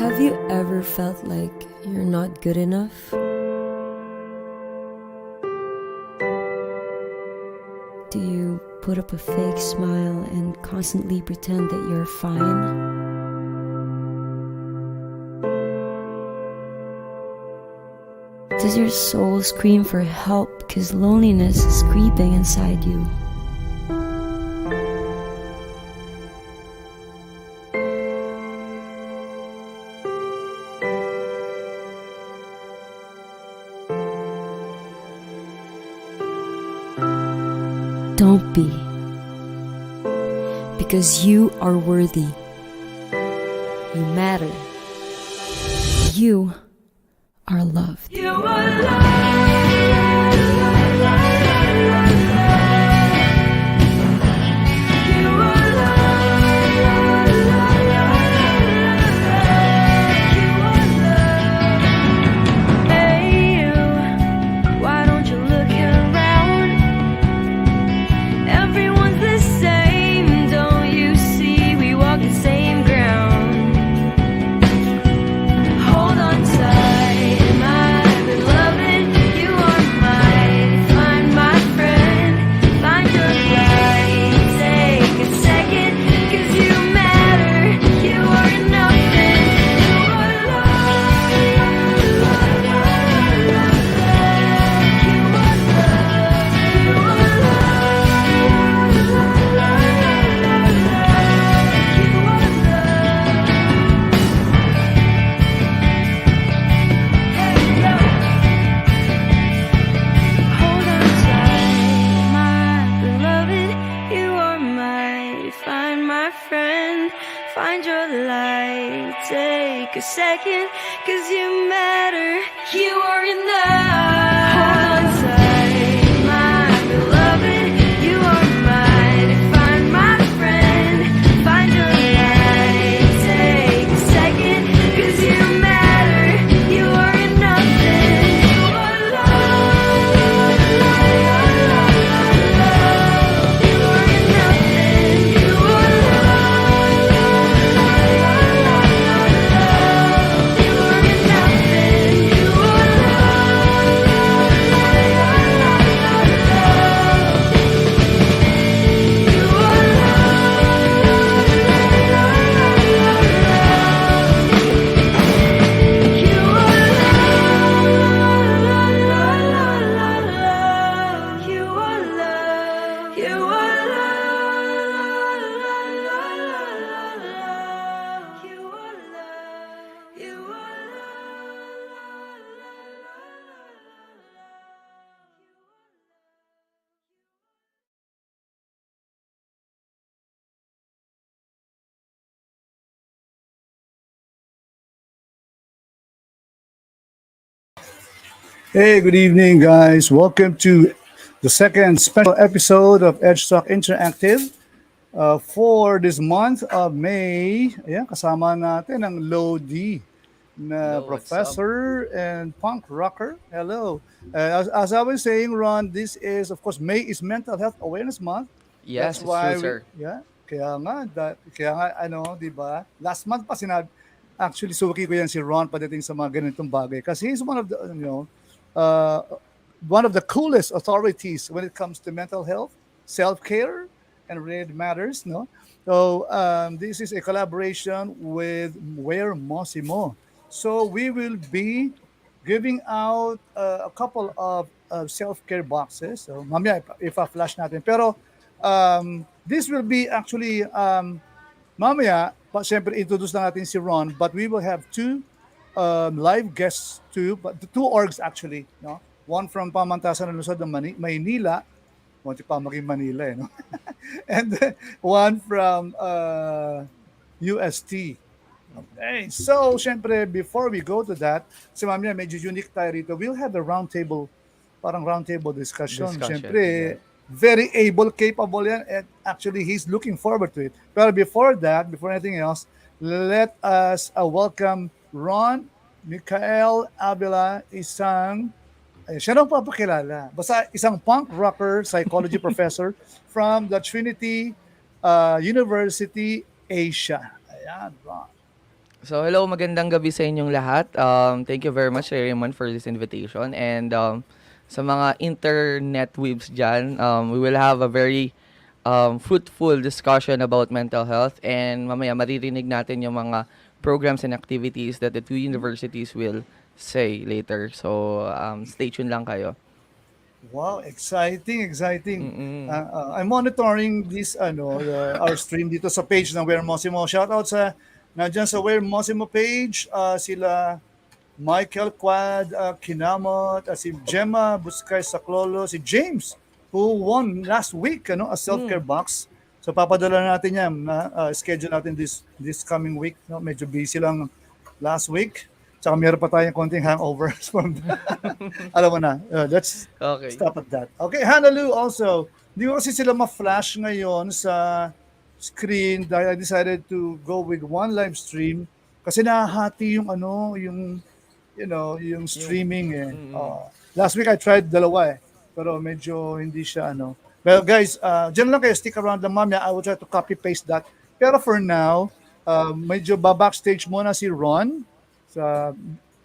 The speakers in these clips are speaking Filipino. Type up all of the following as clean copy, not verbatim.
Have you ever felt like you're not good enough? Do you put up a fake smile and constantly pretend that you're fine? Does your soul scream for help because loneliness is creeping inside you? Don't be, because you are worthy. You matter. You are loved. You are loved. Hold on tight, my beloved, you are friend. Find your light, take a second, 'cause you matter, you are enough. Hold on tight, my beloved, you are mine. Find my friend, find your light, take a second, 'cause you matter, you are enough, and you are love. You are enough, and you are love. You are enough, and you are Hey, good evening, guys. Welcome to the second special episode of Edge Talk Interactive for this month of May. Ayan, kasama natin ang Lodi na Hello, what's up? professor and punk rocker. Hello. As I was saying, Ron, this is, of course, May is Mental Health Awareness Month. That's Yes, it's true, why sir. kaya nga, di ba? Last month pa sinabi, actually, suki ko yan si Ron pagdating sa mga ganitong bagay. Kasi he's uh, one of the coolest authorities when it comes to mental health, self-care, and related matters. No, so this is a collaboration with Where Mossimo. So we will be giving out a couple of self-care boxes. So mamaya if flash natin. Pero this will be actually mamaya, pa, syempre introduce na natin si Ron, but we will have two live guests too, but the two orgs actually, no? One from Pamantasan ng Luzon ng Maynila, munti pa maging Manila eh, no? And one from UST. Okay, so syempre before we go to that, si Ma'am yan, medyo unique tayo rito. We'll have a roundtable, parang roundtable discussion. Discussion, Syempre, yeah. very able, capable yan, and actually he's looking forward to it. Pero before that, before anything else, let us welcome Ron Avila, siya nang papakilala. Basta isang punk rocker, psychology professor from the Trinity University Asia. Ayan, Ron. So, hello, magandang gabi sa inyong lahat. Thank you very much, Raymond, for this invitation. And sa mga internet weebs dyan, we will have a very fruitful discussion about mental health. And mamaya maririnig natin yung mga programs and activities that the two universities will say later. So, stay tuned lang kayo. Wow, exciting. Mm-mm. I'm monitoring this our stream dito sa page ng Where Mossimo. Shoutout sa nandiyan sa Where Mossimo page, sila Michael Quad, Kinamot, si Gemma Buscay Saclolo, si James who won last week a self-care box. So papadala natin yan schedule natin this coming week, no? Medyo busy lang last week. Tsaka meron pa tayong konting hangovers from alam mo na. Let's Okay. stop at that. Okay, Hanalu also. Hindi ko kasi sila ma-flash ngayon sa screen dahil I decided to go with one live stream kasi nahati yung streaming eh. Last week I tried dalawa eh. Pero medyo hindi siya Well guys, dyan lang kayo, stick around lang mamaya. I will try to copy paste that. Pero for now, medyo backstage muna si Ron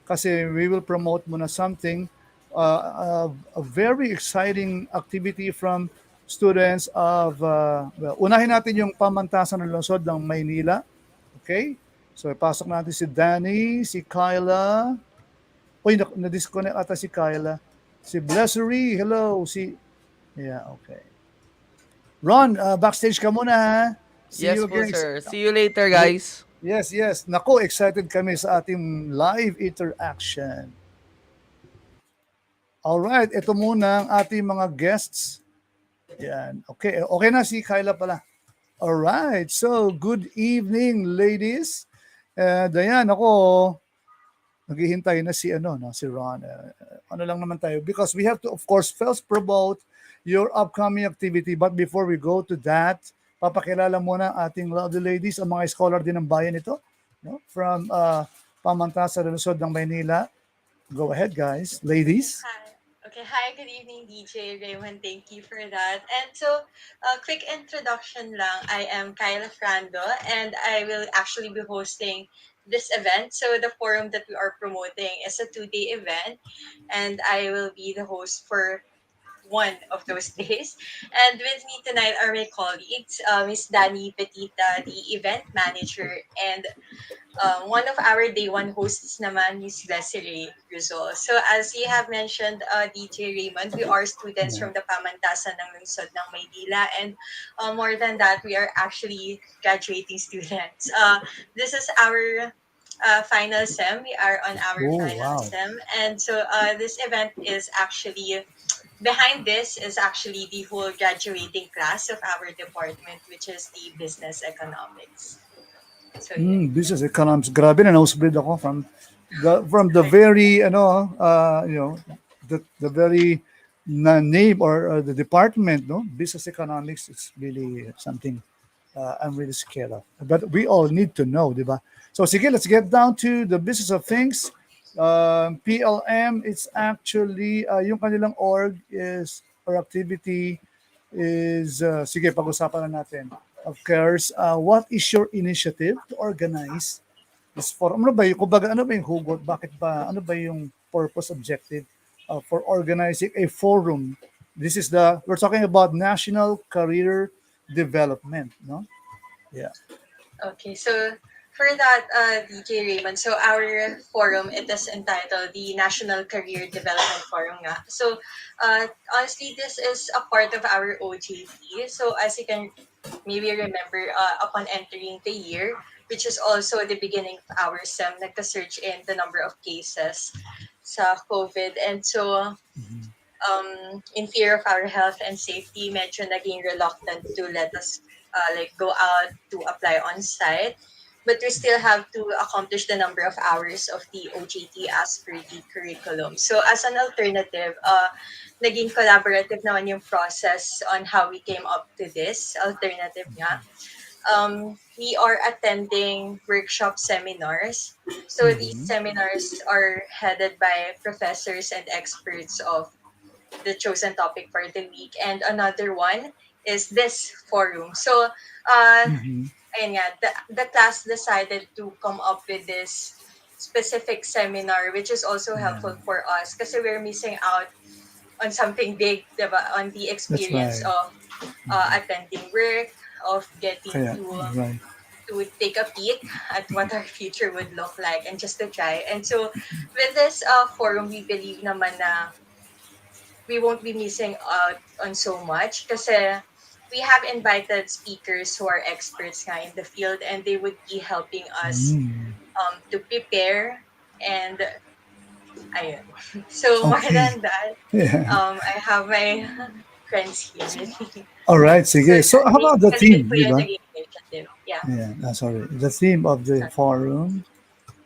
kasi we will promote muna something a very exciting activity from students of unahin natin yung pamantasan ng lungsod ng Maynila. Okay? So ipasok natin si Danny, si Kyla. Uy, na-disconnect ata si Kyla. Si Blessery, hello. Yeah, okay. Ron, backstage ka muna ha. Yes po, sir. See you later, guys. Yes. Naku, excited kami sa ating live interaction. Alright, ito muna ang ating mga guests. Yan. Okay na si Kyla pala. All right. So, good evening, ladies. Ayan, ako, naghihintay na si, ano, no, si Ron. Ano lang naman tayo. Because we have to, of course, first promote your upcoming activity. But before we go to that, papakilala muna ang ating lovely ladies, ang mga scholar din ng bayan ito, no? From Pamantasan, Lungsod ng Maynila. Go ahead, guys. Ladies. Hi. Okay, hi, good evening, DJ Raymond. Thank you for that. And so, a quick introduction lang. I am Kyla Frando, and I will actually be hosting this event. So, the forum that we are promoting is a 2-day event, and I will be the host for one of those days. And with me tonight are my colleagues, Miss Dani Petita, the event manager, and one of our day one hosts naman is Desiree Rizal. So as you have mentioned, DJ Raymond, we are students Yeah. from the Pamantasan ng Lungsod ng Maynila, and more than that, we are actually graduating students. This is our final sem. We are on our Oh, final wow. sem, and so this event is actually behind this is actually the whole graduating class of our department, which is the business economics. So yeah. Business economics. Grabe na nosebleed ako from the very the very name or the department, no, business economics. It's really something I'm really scared of. But we all need to know, di ba? So sige, let's get down to the business of things. PLM, it's actually yung kanilang org is or activity is sige, pag-usapan na natin. Of course, what is your initiative to organize this forum? Ano ba yung, kumbaga, ano ba yung hugot? Bakit ba, ano ba yung purpose, objective for organizing a forum? We're talking about national career development, no? Yeah. Okay, so for that, DJ Raymond, so our forum, it is entitled the National Career Development Forum nga. So honestly, this is a part of our OJT. So as you can maybe remember, upon entering the year, which is also the beginning of our SEM, nagka-surge in the number of cases sa COVID. And so in fear of our health and safety, medyo naging reluctant to let us like go out to apply on site. But we still have to accomplish the number of hours of the OJT as per the curriculum. So as an alternative, naging collaborative naman yung process on how we came up to this alternative nga. We are attending workshop seminars. So these seminars are headed by professors and experts of the chosen topic for the week, and another one is this forum. So ayun nga, the class decided to come up with this specific seminar, which is also helpful for us kasi we're missing out on something big, diba? On the That's experience right. of attending work, of getting Kaya, right. to take a peek at what our future would look like, and just to try. And so with this forum, we believe naman na we won't be missing out on so much kasi we have invited speakers who are experts nga in the field, and they would be helping us to prepare. And ayun. So more Okay. than that, Yeah. I have my friends here with me. All right, So sige. So yeah, how about the basically yun theme, po di yung ba? naging initiative. Yeah. Yeah, sorry. The theme of the Sorry. forum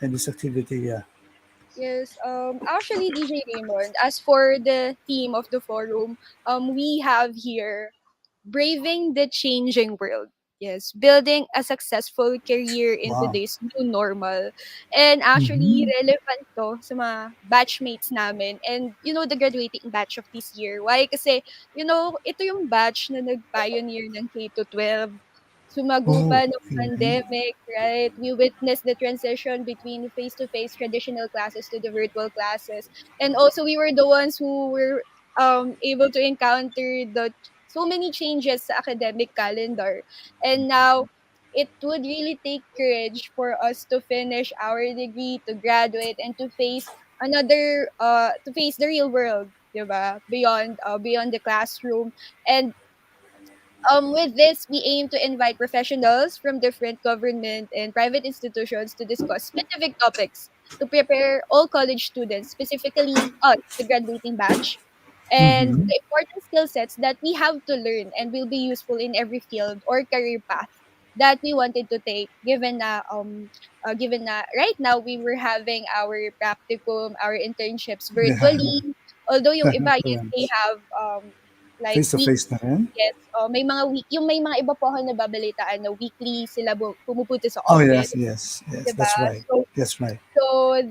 and this activity, yeah. Yes, actually, DJ Raymond, as for the theme of the forum, we have here braving the changing world. Yes, building a successful career in Wow. today's new normal. And actually, relevant to sa mga batchmates namin and, the graduating batch of this year. Why? Kasi, ito yung batch na nag-pioneer ng K to 12. Oh, Sumagupa ng okay. pandemic, right? We witnessed the transition between face-to-face traditional classes to the virtual classes. And also, we were the ones who were able to encounter the so many changes sa academic calendar. And now, it would really take courage for us to finish our degree, to graduate, and to face the real world, diba? Beyond the classroom. And with this, we aim to invite professionals from different government and private institutions to discuss specific topics to prepare all college students, specifically us, the graduating batch, and Mm-hmm. the important skill sets that we have to learn and will be useful in every field or career path that we wanted to take, given na right now we were having our practicum, our internships Yeah. virtually, although yung iba, yes, Correct. they have like Face to face na rin? yes, may mga yung may mga iba po ako nababalitaan na weekly sila pumupunta sa Oh, office, yes, yes, yes. 'di ba? That's right. So That's right.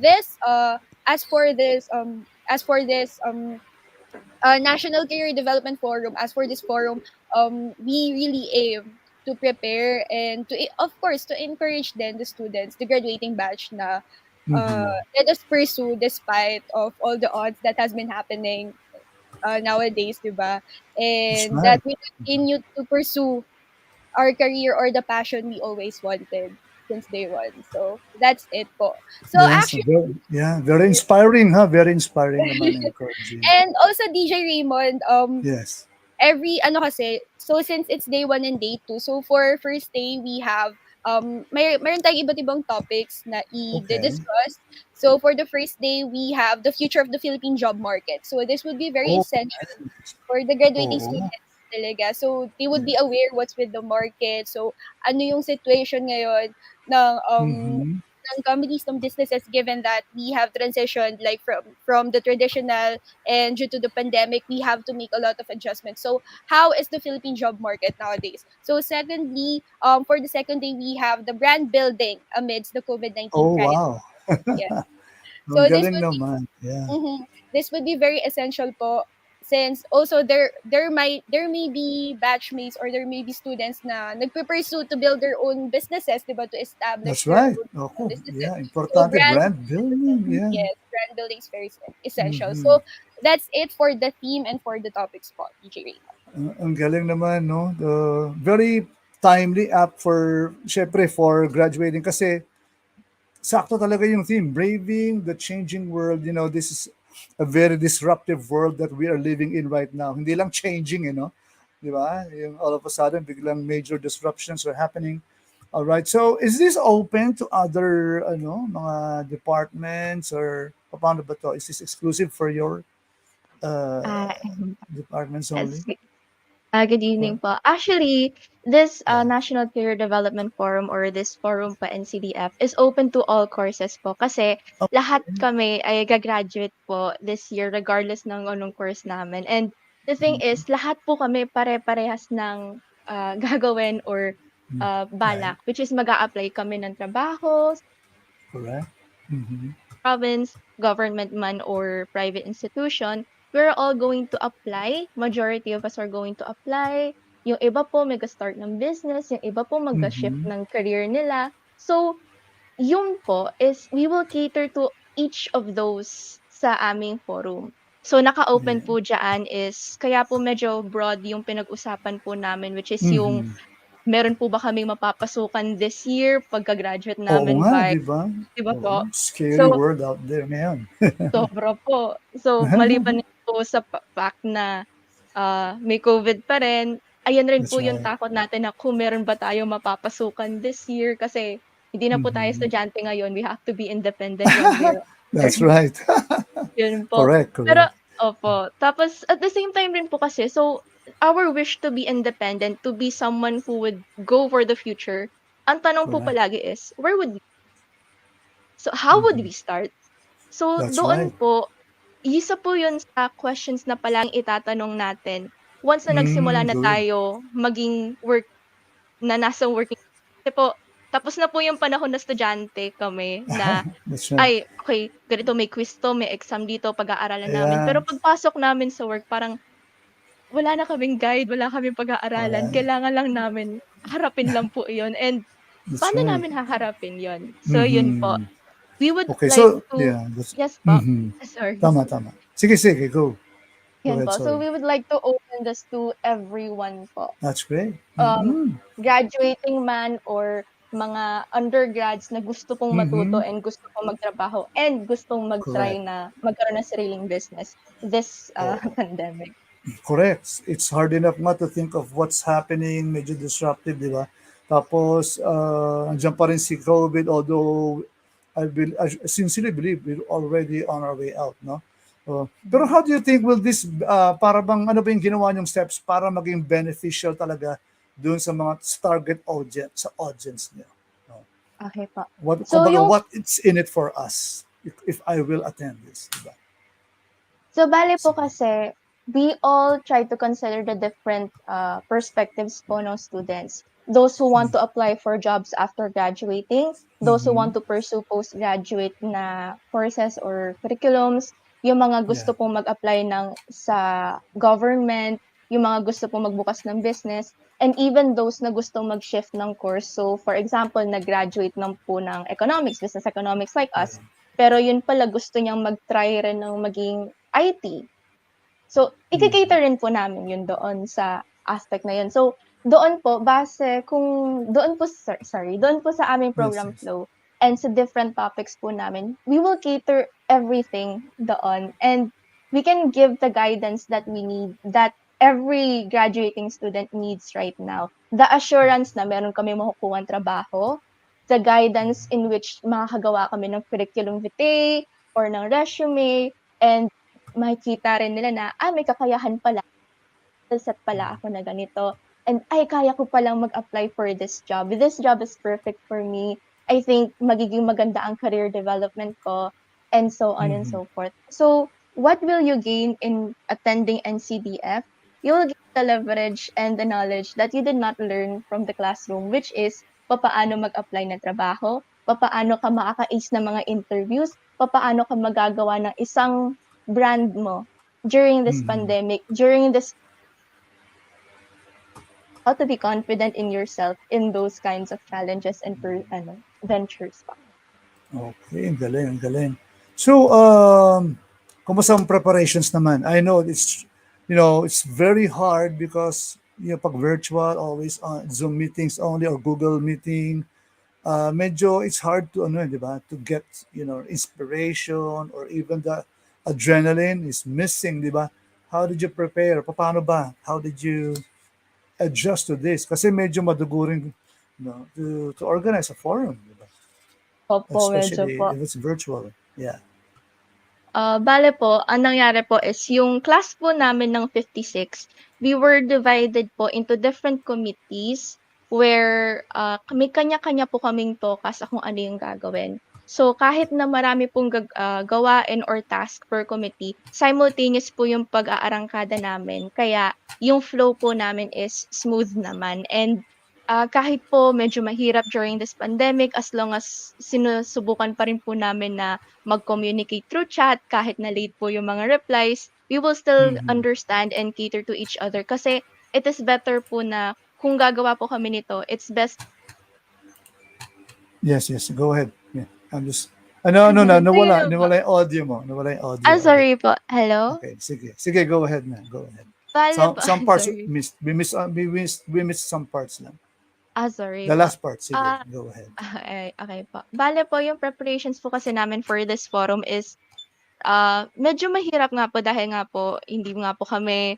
this as for this National Career Development Forum, as for this forum, we really aim to prepare and of course to encourage then the students, the graduating batch na Mm-hmm. let us pursue despite of all the odds that has been happening nowadays, 'di ba? That's And that right. we continue to pursue our career or the passion we always wanted since day one. So that's it po. So Yes, actually, very inspiring, huh? Very inspiring naman, encouraging. and also DJ Raymond, Yes. every ano kasi, so since it's day one and day two, so for first day we have mayroon tayong iba't ibang topics na Okay. i-discuss. So for the first day we have the future of the Philippine job market. So this would be very Oh, essential nice. for the graduating Oo. students talaga. So they would be Yes. aware what's with the market. So ano yung situation ngayon Mm-hmm. ng companies, ng businesses, given that we have transitioned like from the traditional, and due to the pandemic we have to make a lot of adjustments. So how is the Philippine job market nowadays? So secondly, for the second day we have the brand building amidst the COVID-19 Oh, crisis. wow. Yes. Ang So galing naman. Yeah. this would be very essential po, since also there may be batchmates or there may be students na nagpe-pursue to build their own businesses, 'di ba, to establish That's their right. own Opo. businesses. Yeah, So importante brand building. Yeah. yes, brand building is very essential. Mm-hmm. So that's it for the theme and for the topics po, DJ Ray. Ang galing naman, no? Very timely app for, syempre, for graduating kasi sakto talaga yung theme, braving the changing world. This is a very disruptive world that we are living in right now. Hindi lang changing, di ba? Yung all of a sudden, biglang major disruptions are happening. All right. So, is this open to other, mga departments or paano ba to? Is this exclusive for your Ah, departments yes. only? Good Or, evening po. Actually, this yeah. National Career Development Forum or this forum pa NCDF is open to all courses po kasi lahat Okay. kami ay gagraduate po this year regardless ng anong course namin. And the thing is, lahat po kami pare-parehas ng gagawin or Right. balak, which is mag-a-apply kami ng trabaho, Correct. Mm-hmm. province, government man or private institution, we're all going to apply. Majority of us are going to apply. Yung iba po mag-start ng business, yung iba po mag-shift Mm-hmm. ng career nila. So, yun po is we will cater to each of those sa aming forum. So, naka-open Yeah. po dyan is, kaya po medyo broad yung pinag-usapan po namin, which is yung Mm-hmm. meron po ba kaming mapapasukan this year pagka-graduate Oo namin nga, by, di ba? di ba Oo, po? scary So, world out there ngayon. sobra po. So, maliban din po sa fact na, may COVID pa rin, ayan rin That's po yung right. takot natin na kung meron ba tayong mapapasukan this year kasi hindi na po tayo Mm-hmm. estudyante ngayon, we have to be independent when we're That's right. yun po. Correct, Pero correct. opo, tapos at the same time rin po kasi, so our wish to be independent, to be someone who would go for the future, ang tanong po Correct. palagi is, where would we, so how would Mm-hmm. we start? So That's right. doon po, isa po yun sa questions na palaging itatanong natin once na nagsimula na Good. tayo maging na nasa working, kasi po tapos na po yung panahon na estudyante kami na, That's right. "Ay, okey, ganito may quiz 'to, may exam dito, pag-aaralan namin." Yeah. Pero pagpasok namin sa work parang wala na kaming guide, wala kaming pag-aaralan, Correct. kailangan lang namin harapin lang po iyon, and That's paano right. namin haharapin yon? So yun po, Mm-hmm. we would Okay, like so to, yeah, that's yes po, mm-hmm. sorry. Tama, tama. Sige, sige, go. Go Yan ahead, po. So sorry. we would like to open this to everyone po. That's great. Um, Mm-hmm. Graduating man or mga undergrads na gusto pong matuto Mm-hmm. and gusto pong magtrabaho and gustong mag-try Correct. na magkaroon ng sariling business this Oo. pandemic. Correct. It's hard enough nga to think of what's happening, medyo disruptive, di ba? Tapos, andyan pa rin si COVID, although I sincerely believe we're already on our way out, no? Oh. Pero how do you think will this, para bang, ano ba yung ginawa niyong steps para maging beneficial talaga dun sa mga target audience, sa audience niyo? Oh. Okay po. What, So kumbaga, yung what it's in it for us if I will attend this, diba? So, bale po Sige. kasi, we all try to consider the different perspectives po ng students. Those who want to apply for jobs after graduating, those who want Mhm. to pursue postgraduate na courses or curriculums, yung mga Yeah. gusto pong mag-apply sa government, yung mga gusto pong magbukas ng business, and even those na gustong mag-shift ng course. So, for example, nag-graduate ng po ng economics, business economics like us, Yeah. pero yun pala gusto niyang mag-try rin ng maging IT. So, Mhm. ika-cater rin po namin yun doon sa aspect na yun. So, doon po, base kung, doon po, doon po sa aming Yes, program yes. flow and sa different topics po namin, we will cater everything doon. And we can give the guidance that we need, that every graduating student needs right now. The assurance na meron kami makukuha trabaho, the guidance in which makakagawa kami ng curriculum vitae or ng resume, and makikita rin nila na, may kakayahan pala, set pala ako na ganito, and ay kaya ko palang mag-apply for this job. This job is perfect for me. I think magiging maganda ang career development ko, and so on and Mhm. so forth. So, what will you gain in attending NCDF? You'll get the leverage and the knowledge that you did not learn from the classroom, which is papaano mag-apply ng trabaho, papaano ka makaka-ace ng mga interviews, papaano ka magagawa ng isang brand mo during this Mhm. pandemic, during this, how to be confident in yourself in those kinds of challenges and ventures pa. Okay, ang galing, ang galing. So, kumusta ang preparations naman? I know it's very hard because pag virtual, always on Zoom meetings only or Google meeting, medyo it's hard to di ba, to get inspiration or even the adrenaline is missing, di ba? How did you prepare? Paano ba? How did you adjust to this? Kasi medyo maduguring to organize a forum, di ba? Opo, medyo Especially po. if it's virtual. Yeah. Bale po, ang nangyari po is yung class po namin ng 56, we were divided po into different committees where may kanya-kanya po kaming tokas sa kung ano yung gagawin. So kahit na marami pong gawain or task per committee, simultaneous po yung pag-aarangkada namin. Kaya yung flow po namin is smooth naman. And kahit po medyo mahirap during this pandemic, as long as sinusubukan pa rin po namin na mag-communicate through chat kahit na late po yung mga replies, we will still Mhm. understand and cater to each other kasi it is better po na kung gagawa po kami nito, it's best. Yes, yes. Go ahead. Yeah. I'm just ano na Sige na po. nawala yung audio mo. Nawala yung audio a bit. Sorry po. Hello? Okay, sige. Sige, go ahead na. Go ahead. Bale po. Some parts Sorry. we missed some parts lang. Sorry The po. last part, sige. Go ahead. Okay po. Bale po, yung preparations po kasi namin for this forum is medyo mahirap nga po dahil nga po hindi nga po kami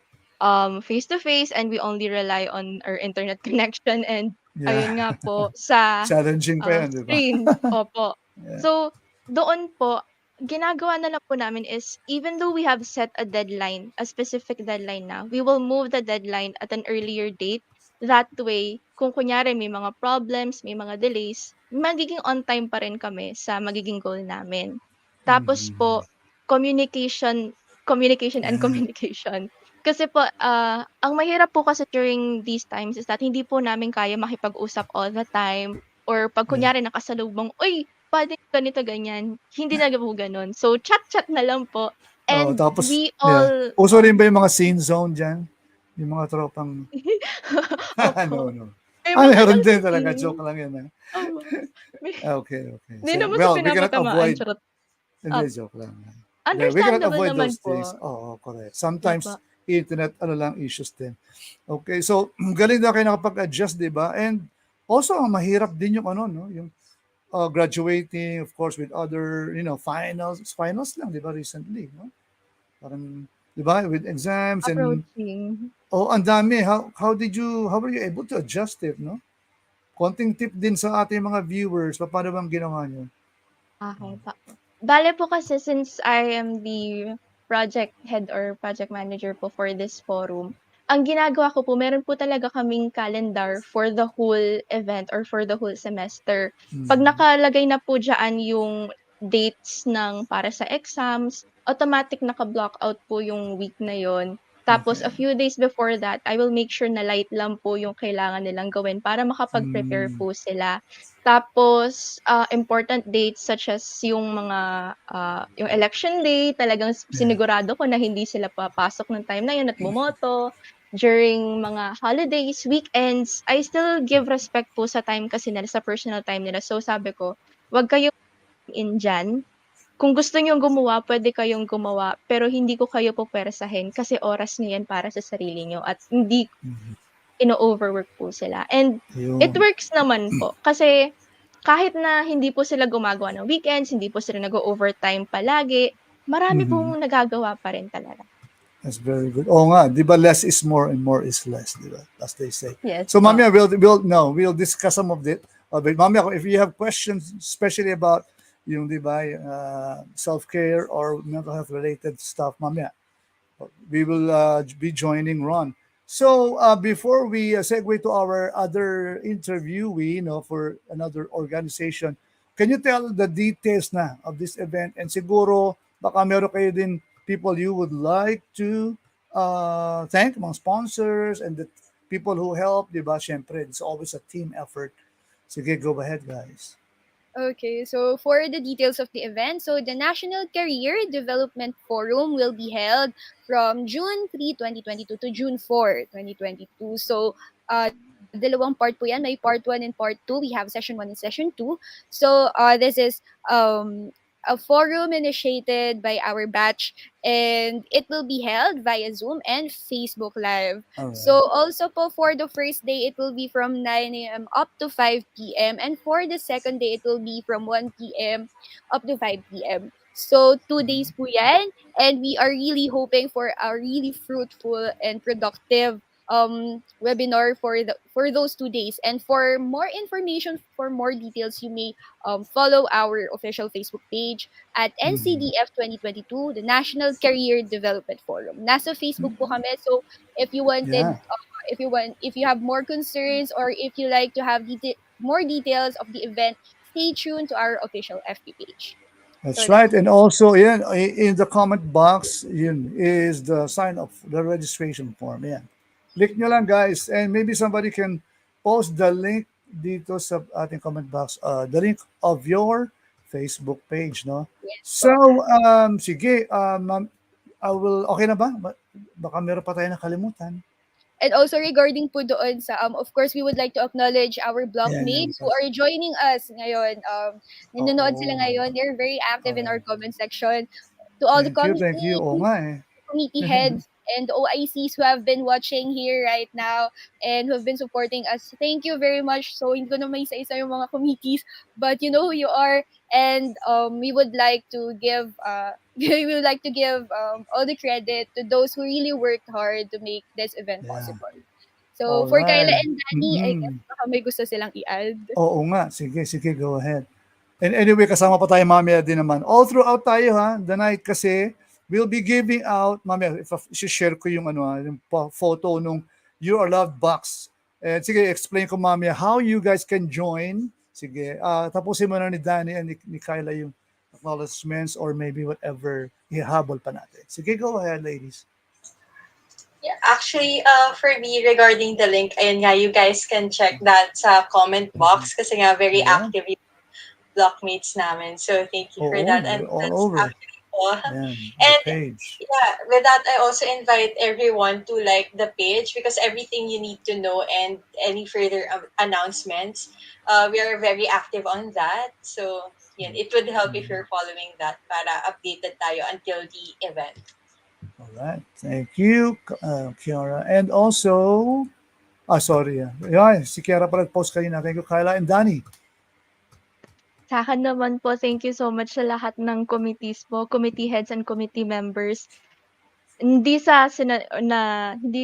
face to face and we only rely on our internet connection and Yeah. ayun nga po sa Challenging pa yan, di ba? screen. Opo. Yeah. So doon po ginagawa na lang po namin is even though we have set a deadline, a specific deadline na, we will move the deadline at an earlier date. That way, kung kunyari may mga problems, may mga delays, magiging on time pa rin kami sa magiging goal namin. Tapos Mhm. po, communication, communication and Yeah. communication. Kasi po, ang mahirap po kasi during these times is that hindi po namin kaya makipag-usap all the time or pag Yeah. kunyari nakasalubong, "Uy, puwede ganito, ganyan." Hindi na po gano'n. So, chat-chat na lang po Oh, and tapos we yeah. all Uso rin ba yung mga scene zone diyan? Yung mga tropang no, Opo. no. May mga Meron din talaga. scene. Joke lang yan. Opo. May Okay, okay. hindi So, naman sa well, we cannot pinapatamaan, avoid. charot. Hindi, joke lang. Yeah, we cannot Understandable avoid naman those things. po. Oo, correct. Opo. Sometimes, internet, lang, issues din. Okay, so, galing na kayo nakapag-adjust, di ba? And also, ang mahirap din yung no? Yung graduating, of course, with other, finals lang, di ba, recently, no? Parang, di ba, with exams and, Approaching. ang dami. How were you able to adjust it, no? Konting tip din sa ating mga viewers, paano bang ginawa nyo? Okay pa. Bale po kasi since I am the project head or project manager po for this forum, ang ginagawa ko po, meron po talaga kaming calendar for the whole event or for the whole semester. Pag nakalagay na po diyaan yung dates ng para sa exams, automatic naka-block out po yung week na yon. Tapos a Okay. few days before that, I will make sure na light lang po yung kailangan nilang gawin para makapag-prepare Mm. po sila. Tapos, important dates such as yung mga, yung election day, talagang Yeah. sinigurado ko na hindi sila papasok ng time na yun at bumoto. During mga holidays, weekends, I still give respect po sa time kasi nila, sa personal time nila. So sabi ko, "Wag kayong in diyan. Kung gusto niyong gumawa, puwede kayong gumawa, pero hindi ko kayo pupuwersahin kasi oras niyo yan para sa sarili niyo at hindi ino-overwork po sila." And it Yun. works naman po kasi kahit na hindi po sila gumagawa ng weekends, hindi po sila nag-o-overtime palagi, marami Mhm. pong nagagawa pa rin talaga. That's very good. Oo nga, di ba, less is more and more is less, di ba? As they say. Yes So, po. Mamia, we'll discuss some of it. But Mamia, if you have questions, especially about yung, di ba, self-care or mental health related stuff, Mamia, we will be joining Ron. So, before we segue to our other interviewee, for another organization, can you tell the details na of this event? And siguro, baka meron kayo din people you would like to thank, mga sponsors and the people who help, di ba? Siyempre, it's always a team effort. Sige, go ahead, guys. Okay, so for the details of the event, so the National Career Development Forum will be held from June 3, 2022 to June 4, 2022. So, dalawang part po yan. May part 1 and part 2. We have session 1 and session 2. So, this is a forum initiated by our batch, and it will be held via Zoom and Facebook Live. All right. So also po for the first day, it will be from 9 a.m. up to 5 p.m. And for the second day, it will be from 1 p.m. up to 5 p.m. So 2 days po yan. And we are really hoping for a really fruitful and productive webinar for those 2 days. And for more information, for more details, you may follow our official Facebook page at NCDF 2022, the National Career Development Forum. Nasa Facebook po kami. So if you wanted, Yeah. if you have more concerns or if you like to have more details of the event, stay tuned to our official FB page. That's So right. And also, in the comment box, yun is the sign of the registration form. Yeah. Click nyo lang, guys. And maybe somebody can post the link dito sa ating comment box, the link of your Facebook page, no? yes So, po. sige, ma'am, okay na ba? Baka meron pa tayo nakalimutan. And also regarding po doon sa, of course, we would like to acknowledge our Yan. blockmates who are joining us ngayon. Nanonood sila Oo. ngayon. They're very active in our Alright. comment section. To all the Thank you. Oo nga eh. committee heads and OICs who have been watching here right now and who have been supporting us. Thank you very much. So, hindi ko na may isa-isa yung mga committees, but you know who you are, and we would like to give all the credit to those who really worked hard to make this event Yeah. possible. So, for Kyla Alright. and Danny, I guess baka may gusto silang i-add. Oo nga. Sige, go ahead. And anyway, kasama pa tayo mamaya din naman. All throughout tayo the night kasi we'll be giving out, mamaya, share ko yung yung photo nung You Are Loved box. Sige, explain ko mamaya how you guys can join. Sige, tapusin mo na ni Danny and ni Kyla yung acknowledgements or maybe whatever ihabol pa natin. Sige, go ahead, ladies. Yeah, actually, for me, regarding the link, ayun nga, you guys can check that sa comment box kasi nga very Yeah. active yung blockmates namin. So, thank you for Oo, that. they're And all that's over. actually all. Yan, And the page. yeah, with that, I also invite everyone to like the page because everything you need to know and any further announcements, we are very active on that. So, yeah, it would help if you're following that para updated tayo until the event. All right. Thank you, Kiara. And also, sorry. Yeah, si Kiara pala post kanina. Thank you, Kyla and Danny. Sa akin naman po, thank you so much sa lahat ng committees po, committee heads and committee members. Hindi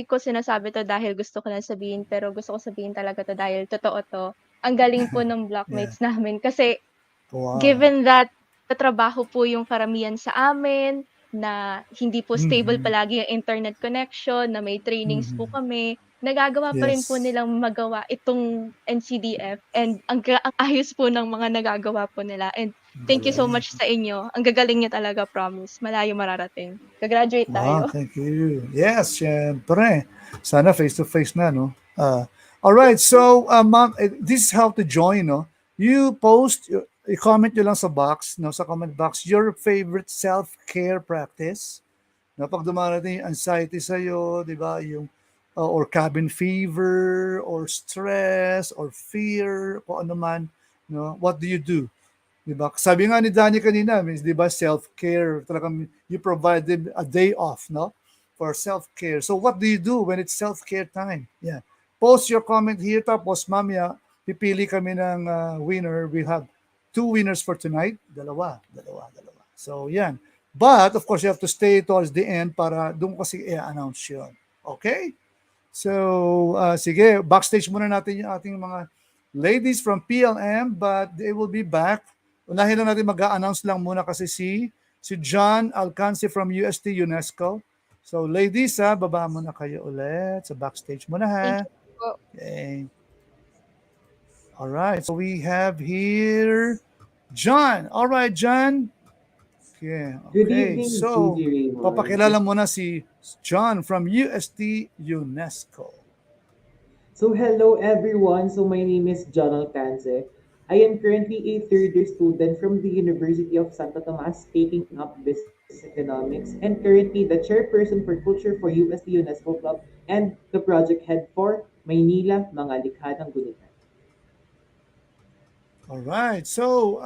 ko sinasabi to dahil gusto ko lang sabihin, pero gusto ko sabihin talaga to dahil totoo to. Ang galing po ng blockmates namin kasi Wow. given that trabaho po yung karamihan sa amin, na hindi po stable Mhm. palagi yung internet connection, na may trainings po Mhm. kami, nagagawa pa rin po Yes. nilang magawa itong NCDF, and ang ayos po ng mga nagagawa po nila, and thank you so Galing. much sa inyo. Ang gagaling niyo talaga, promise. Malayo mararating. Ga-graduate Wow, tayo. thank you. Yes, syempre. Sana face-to-face na, no? All right, so, ma'am, this is how to join, no? You post, i-comment nyo lang sa box, no? Sa comment box, your favorite self-care practice. No? Pag dumarating yung anxiety sa'yo, di ba? Yung, or cabin fever, or stress, or fear, kung ano man, no? What do you do? Di ba? Sabi nga ni Danny kanina, means, di ba, self-care, talagang you provide them a day off, no? For self-care. So what do you do when it's self-care time? Yeah. Post your comment here, tapos mamaya, pipili kami ng winner. We have two winners for tonight. Dalawa. So yan. But, of course, you have to stay towards the end para doon kasi i-announce yun. Okay? So, sige, backstage muna natin yung ating mga ladies from PLM, but they will be back. Unahin lang natin mag-a-announce lang muna kasi si John Alcance from UST UNESCO. So, ladies, baba muna kayo ulit sa backstage muna, ha? Thank you po. Okay. All right. So, we have here John. All right, John. Okay. Good Okay. evening, So, DJ Raymond. papakilala muna si John from UST UNESCO. So, hello everyone. So, my name is John Alcance. I am currently a third year student from the University of Santo Tomas taking up business economics and currently the chairperson for culture for UST UNESCO Club and the project head for Maynila, Mga Likha ng Gunitan. All right. So,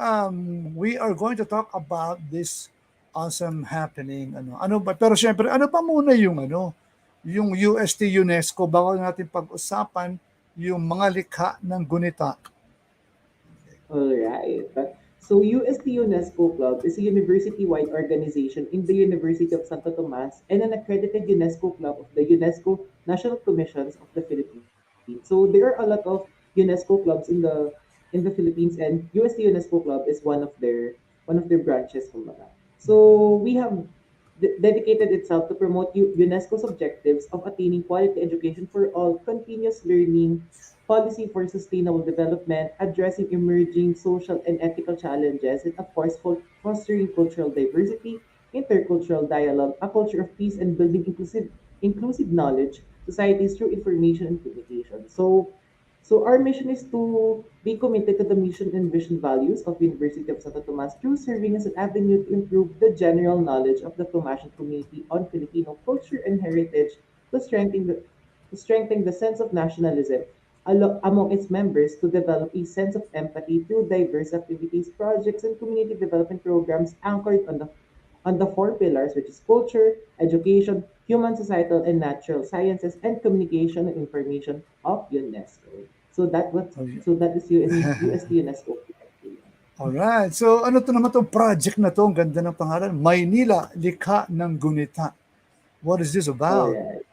we are going to talk about this awesome happening. Ano ba? Pero syempre, ano pa muna yung UST UNESCO bago natin pag-usapan yung mga likha ng gunita. Alright. So UST UNESCO Club is a university-wide organization in the University of Santo Tomas and an accredited UNESCO Club of the UNESCO National Commissions of the Philippines. So there are a lot of UNESCO clubs in the Philippines, and UST UNESCO Club is one of their branches. Kumbaga. So we have dedicated itself to promote UNESCO's objectives of attaining quality education for all, continuous learning, policy for sustainable development, addressing emerging social and ethical challenges, and of course, fostering cultural diversity, intercultural dialogue, a culture of peace, and building inclusive knowledge societies through information and communication. So our mission is to be committed to the mission and vision values of University of Santo Tomas through serving as an avenue to improve the general knowledge of the Tomasian community on Filipino culture and heritage, to strengthen the sense of nationalism among its members, to develop a sense of empathy through diverse activities, projects, and community development programs anchored on the four pillars, which is culture, education, human, societal, and natural sciences, and communication and information of UNESCO. So that is UST UNESCO. Alright. So, ano to naman tong project na to? Ang ganda ng pangalan. Maynila, Likha ng Gunita. What is this about? Alright.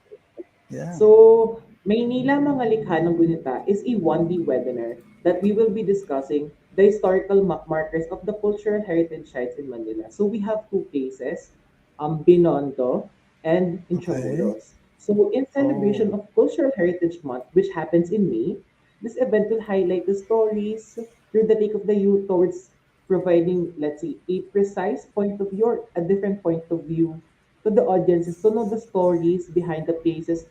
Yeah. So, Maynila Mga Likha ng Gunita is a one-day webinar that we will be discussing the historical markers of the cultural heritage sites in Manila. So we have two places, Binondo and Intramuros. So in celebration of Cultural Heritage Month, which happens in May, this event will highlight the stories through the take of the youth towards providing, let's say, a precise point of view or a different point of view to the audiences to know the stories behind the places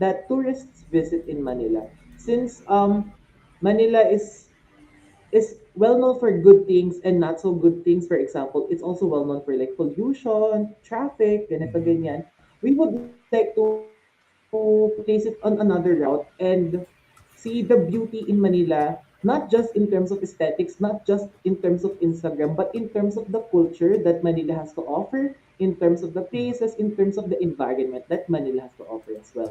that tourists visit in Manila. Since Manila is well known for good things and not so good things. For example, it's also well known for like pollution, traffic, ganito ganyan. We would like to place it on another route and see the beauty in Manila, not just in terms of aesthetics, not just in terms of Instagram, but in terms of the culture that Manila has to offer, in terms of the places, in terms of the environment that Manila has to offer as well.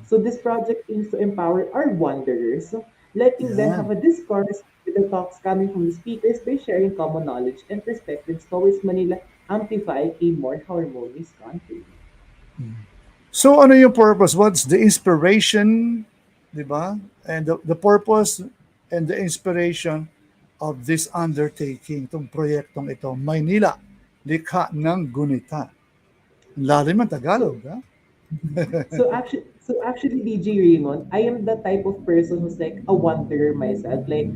So this project aims to empower our wanderers, letting them Yeah. have a discourse with the talks coming from the speakers by sharing common knowledge and perspectives towards Manila, amplifying a more harmonious country. So, ano yung purpose? What's the inspiration? Diba? And the purpose and the inspiration of this undertaking, itong proyektong ito, Maynila, Likha ng Gunita. Lalim ng Tagalog, ha? So actually, DJ Raymond, I am the type of person who's like a wanderer myself. Like,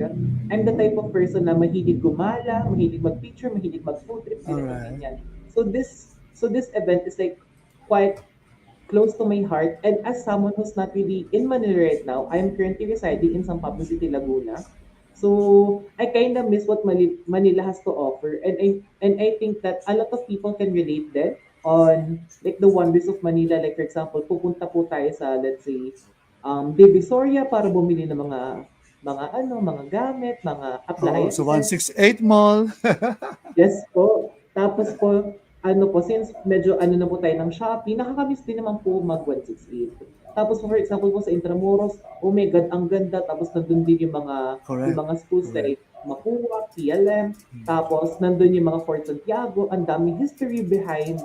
I'm the type of person na mahilig gumala, mahilig mag-picture, mahilig mag-food trip, All ganito, right. ganyan. So this event is like quite close to my heart. And as someone who's not really in Manila right now, I am currently residing in San Pablo City, Laguna. So I kind of miss what Manila has to offer, and I think that a lot of people can relate then on like the wonders of Manila. Like for example, pupunta po tayo sa, let's say, Divisoria para bumili ng mga gamit, mga Oo, sa appliances. 168 Mall. Yes po. Tapos po, ano po, since medyo ano na po tayo ng Shopee, nakakamiss din naman po mag 168. Tapos po, for example po sa Intramuros, oh my God, ang ganda. Tapos nandun din yung Correct. mga schools Correct. like Mapua, PLM. Tapos nandun yung mga Fort Santiago. Ang daming history behind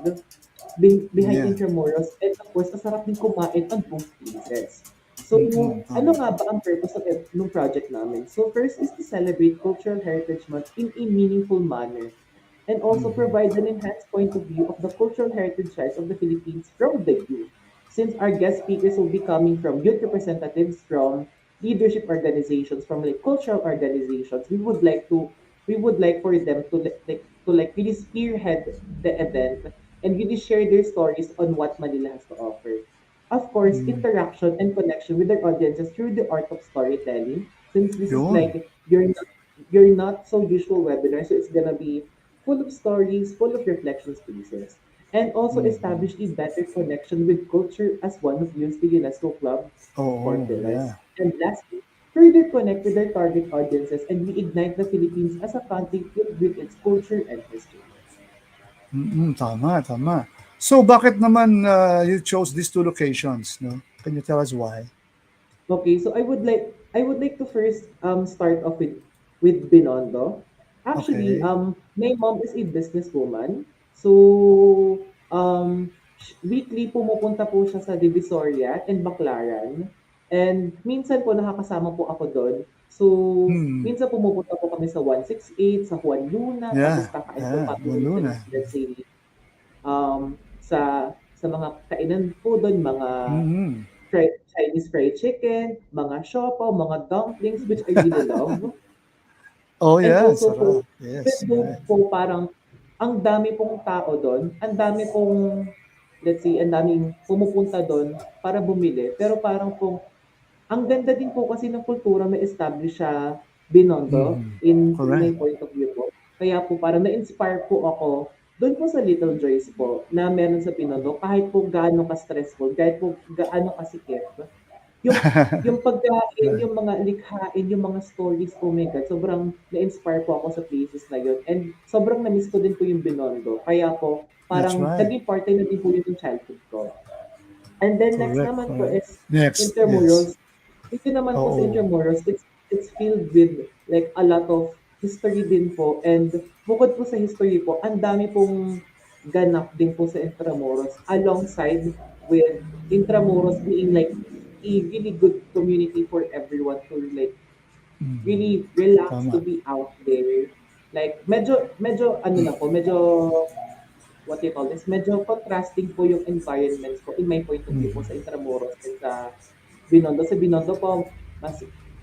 Yeah. Intramuros. And of course, masarap din kumain on both places. So, ano Tama. nga ba ang purpose ng project namin? So, first is to celebrate Cultural Heritage Month in a meaningful manner and also provide an enhanced point of view of the cultural heritage sites of the Philippines from the youth. Since our guest speakers will be coming from youth representatives from leadership organizations, from like cultural organizations, we would like for them to really spearhead the event and really share their stories on what Manila has to offer. Of course, interaction and connection with their audiences through the art of storytelling. Since this is Yun. like you're not so usual webinar, so it's gonna be full of stories, full of reflection spaces, and also establish a better connection with culture as one of the UNESCO Club core Oo, pillars. yeah. And lastly, further connect with their target audiences and reignite the Philippines as a country filled with its culture and history. Tama, tama. So bakit naman you chose these two locations, no? Can you tell us why? Okay, so I would like to first start off with Binondo. Actually, Okay. my mom is a businesswoman. So weekly pumupunta po siya sa Divisoria and Baclaran. And minsan po nakakasama po ako doon. So Hmm. minsan pumupunta po kami sa 168, sa Juan Luna, tapos Yeah. kakain po Yeah. kami with, Luna. let's say, sa mga kainan po doon, mga Mm-hmm. Chinese fried chicken, mga siopaw, mga dumplings, which I really love. Oh And yeah, also po, sarap. even Yes, though right. po parang ang dami pong tao doon, ang dami pong, let's say, ang daming pumupunta doon para bumili. Pero parang pong, ang ganda din po kasi ng kultura may establish sa Binondo in my Correct. point of view po. Kaya po parang na-inspire po ako doon po sa Little Joys po na meron sa Binondo kahit po gaano ka-stressful, kahit po gaano kasikip. Yung pagkain, Right. yung mga likhain, yung mga stories, oh my God, sobrang na-inspire po ako sa places na yun. And sobrang na-miss ko din po yung Binondo. Kaya po, That's parang right. naging parte na din po yun ng childhood ko. And then next Correct. naman po Correct. is Next. Yes. Intramuros. Dito naman po sa Oo. Intramuros, it's filled with like a lot of history din po. And bukod po sa history po, ang dami pong ganap din po sa Intramuros alongside with Intramuros being like a really good community for everyone to like really relax to Tama. be out there. Like medyo ano lang po, medyo what do you call this, medyo contrasting po yung environments ko in my point of view po sa Intramuros and sa Binondo. Sa Binondo po,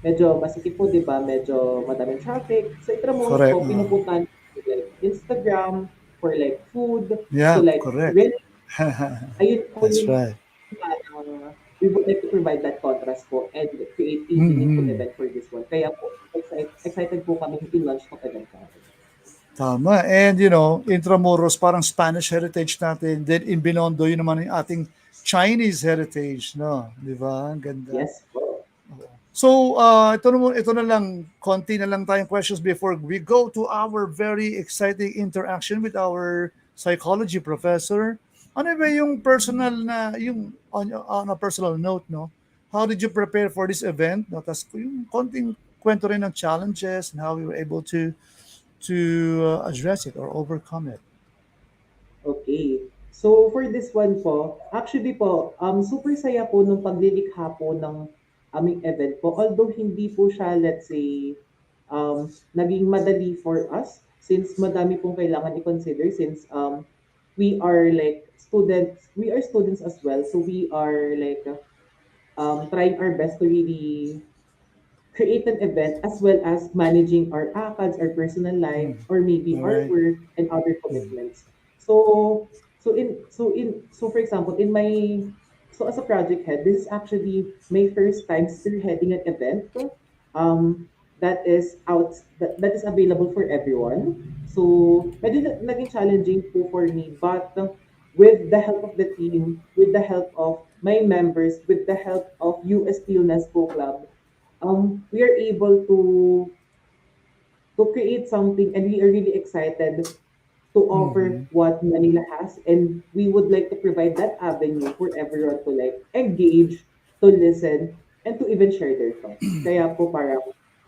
medyo masikip po, di ba? Medyo madaming traffic. Sa Intramuros Correct. po, pinupuntahan ko like Instagram for like food, to Yeah, like correct. really, ayun po That's yung right. we would like to provide that contrast po and create a meaningful Mm-hmm. event for this one. Kaya po, excited po kami i-launch ng event natin. Tama. And Intramuros parang Spanish heritage natin. Then in Binondo, yun naman yung ating Chinese heritage, no? Di ba? Ang ganda. Yes po. So, ito na lang, konti na lang tayong questions before we go to our very exciting interaction with our psychology professor. Ano ba yung personal na, yung on a personal note, no? How did you prepare for this event? No? Tapos yung konting kwento rin ng challenges and how you were able to address it or overcome it. Okay. So for this one po, actually po, super saya po nung paglilikha po ng aming event po. Although hindi po siya, let's say, naging madali for us since madami pong kailangan i-consider since we are like students. We are students as well, so we are like trying our best to really create an event as well as managing our ACADS, our personal life, or maybe All our right. work and other commitments. So for example, in my so as a project head, this is actually my first time spearheading an event that is that is available for everyone. So medyo naging challenging po for me, but with the help of the team, with the help of my members, with the help of UST UNESCO Club, we are able to create something, and we are really excited to offer Mm-hmm. what Manila has, and we would like to provide that avenue for everyone to like engage, to listen, and to even share their thoughts. Kaya po parang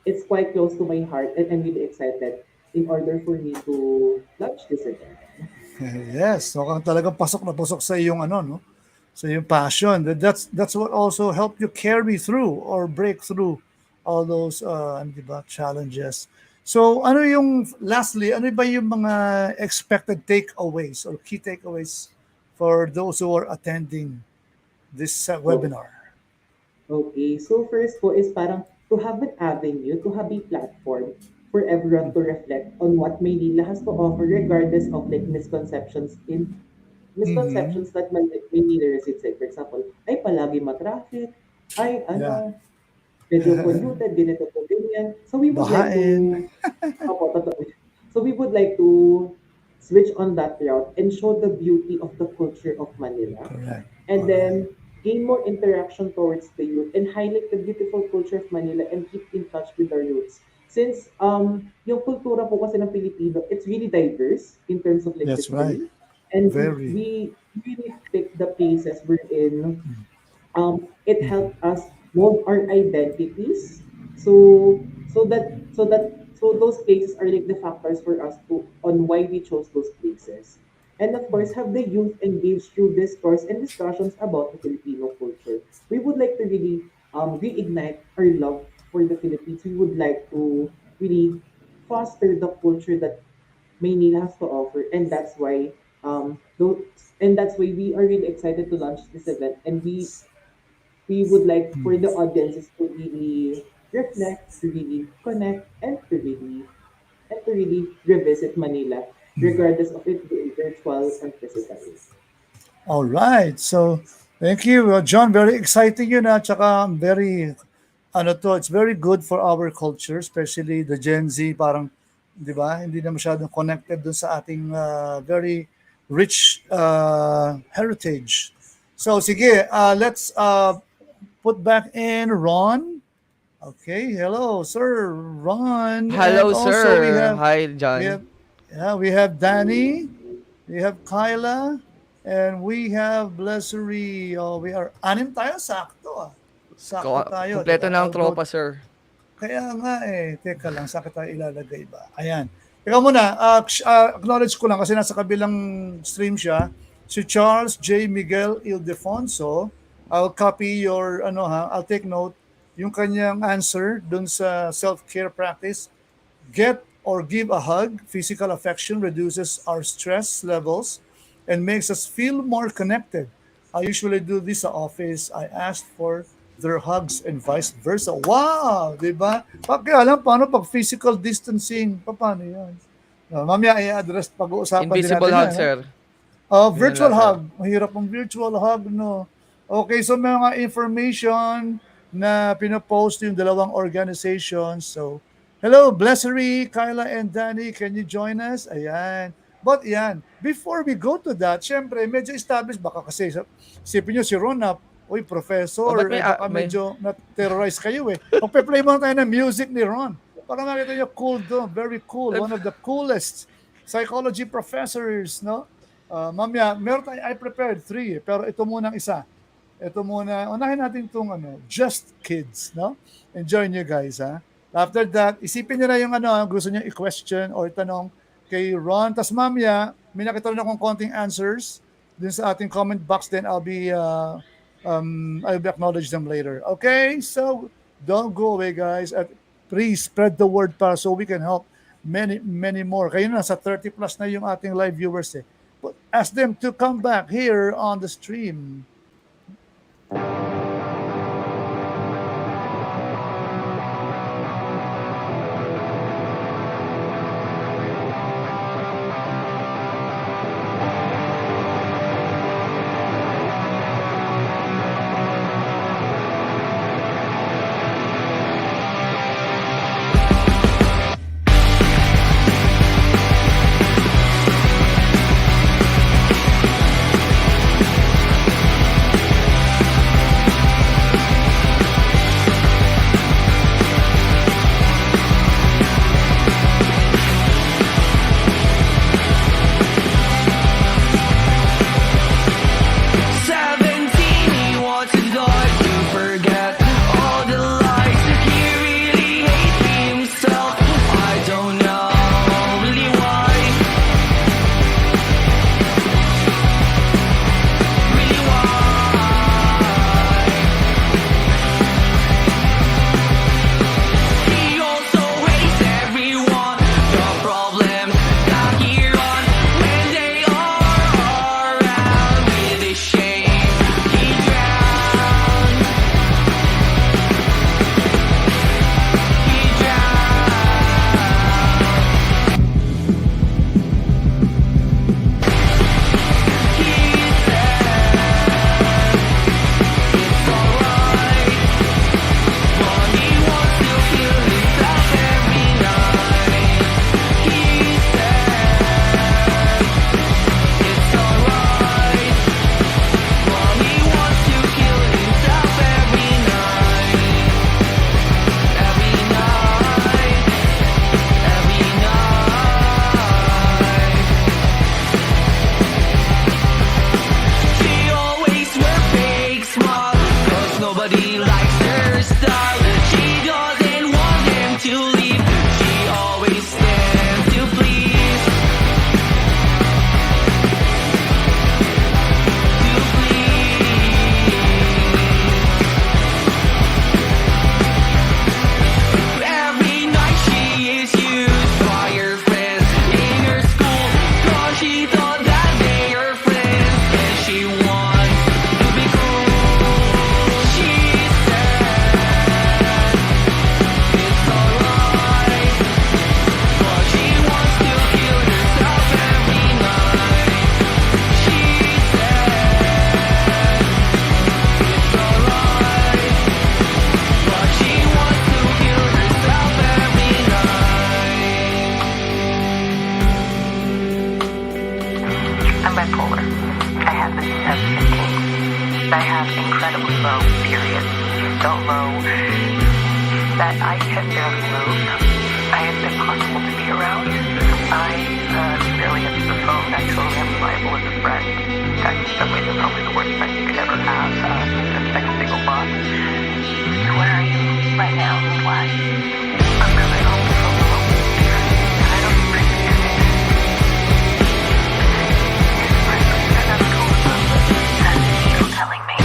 it's quite close to my heart, and I'm really excited in order for me to launch this event. Yes, mukhang talagang pasok na pasok sa iyong ano, no? Sa iyong passion. That's what also helped you carry through or break through all those ano, di ba, challenges. So, ano yung lastly, ano ba yung mga expected takeaways or key takeaways for those who are attending this Oh, webinar? okay, so first po is parang to have an avenue, to have a platform for everyone to reflect on what Maynila has to offer regardless of like Mm-hmm. misconceptions that Maynila resides. Like for example, ay palagi matraffic, ay Yeah. ano, medyo polluted, ganito po, ganyan. So we would like Bahain. to, opo, totoo. So we would like to switch on that route and show the beauty of the culture of Manila, Correct. and All right. then gain more interaction towards the youth and highlight the beautiful culture of Manila and keep in touch with our roots. Since yung kultura po kasi ng Pilipino, it's really diverse in terms of like That's right. history, and Very. we really pick the places we're in. It helped us mold our identities. So those places are like the factors for us to on why we chose those places. And of course, have the youth engaged through discourse and discussions about the Filipino culture. We would like to really reignite our love for the Philippines. We would like to really foster the culture that Maynila has to offer, and that's why we are really excited to launch this event, and we would like for the audiences to really reflect, to really connect, and to really revisit Manila, regardless of it being virtual and physical. All right. So, thank you, John. Very exciting yun, tsaka very, ano to, it's very good for our culture, especially the Gen Z, parang, di ba, hindi na masyadong connected dun sa ating very rich heritage. So, sige, let's put back in Ron. Okay, hello, sir, Ron. And Hello, also sir. Hi, we John. have, yeah, we have Danny. We have Kyla, and we have Blessery. Oh, we are anim tayo, sakto ah. Sakto tayo, di Kumpleto ba? na ang I'll go. tropa, sir. Kaya nga eh, teka lang, saan tayo ilalagay ba? Ayan. Teka muna, acknowledge ko lang kasi nasa kabilang stream siya. Si Charles J. Miguel Ildefonso, I'll copy your, ano ha, I'll take note, yung kanyang answer dun sa self-care practice. Get or give a hug. Physical affection reduces our stress levels and makes us feel more connected. I usually do this sa office. I ask for their hugs and vice versa. Wow! Di ba? Kaya alam, paano pag physical distancing? Paano yan? Mamaya i-address, pag-uusapan din Invisible natin hug, yan. Ha? sir. Yun lang, Virtual sir. hug. Mahirap ang virtual hug, no? Okay, so may mga information na pinopost yung dalawang organizations. So, hello, Blessery, Kyla, and Danny. Can you join us? Ayan. But yan, before we go to that, syempre, medyo established. Baka kasi, isipin nyo si Ron na, uy, Oh, ba't professor, may, eh baka may... medyo na-terrorize kayo eh. Magpe-play muna tayo ng music ni Ron. Para makita nyo, cool doon. Very cool. One of the coolest psychology professors, no? Mamaya, meron tayo, I prepared three, pero ito muna ang isa. Ito muna, unahin natin itong ano, Just Kids, no? Enjoy nyo guys, ha? After that, isipin nyo na yung ano, gusto nyo i-question or tanong kay Ron. Tapos mamaya, may nakita rin akong konting answers dun sa ating comment box, then I'll be acknowledge them later. Okay, so don't go away guys. At please spread the word para so we can help many more. Kayo na, sa 30 plus na yung ating live viewers eh. ask them to come back here on the stream. I have incredibly low periods, so low that I can barely move. I have been impossible to be around. I barely answer the phone. I totally unreliable as a friend. In fact, in some ways, I'm probably the worst friend you could ever have. Just like a single boss. So where are you right now? Why? I'm coming home from the world, and I don't appreciate it. I never told them. That's you telling me.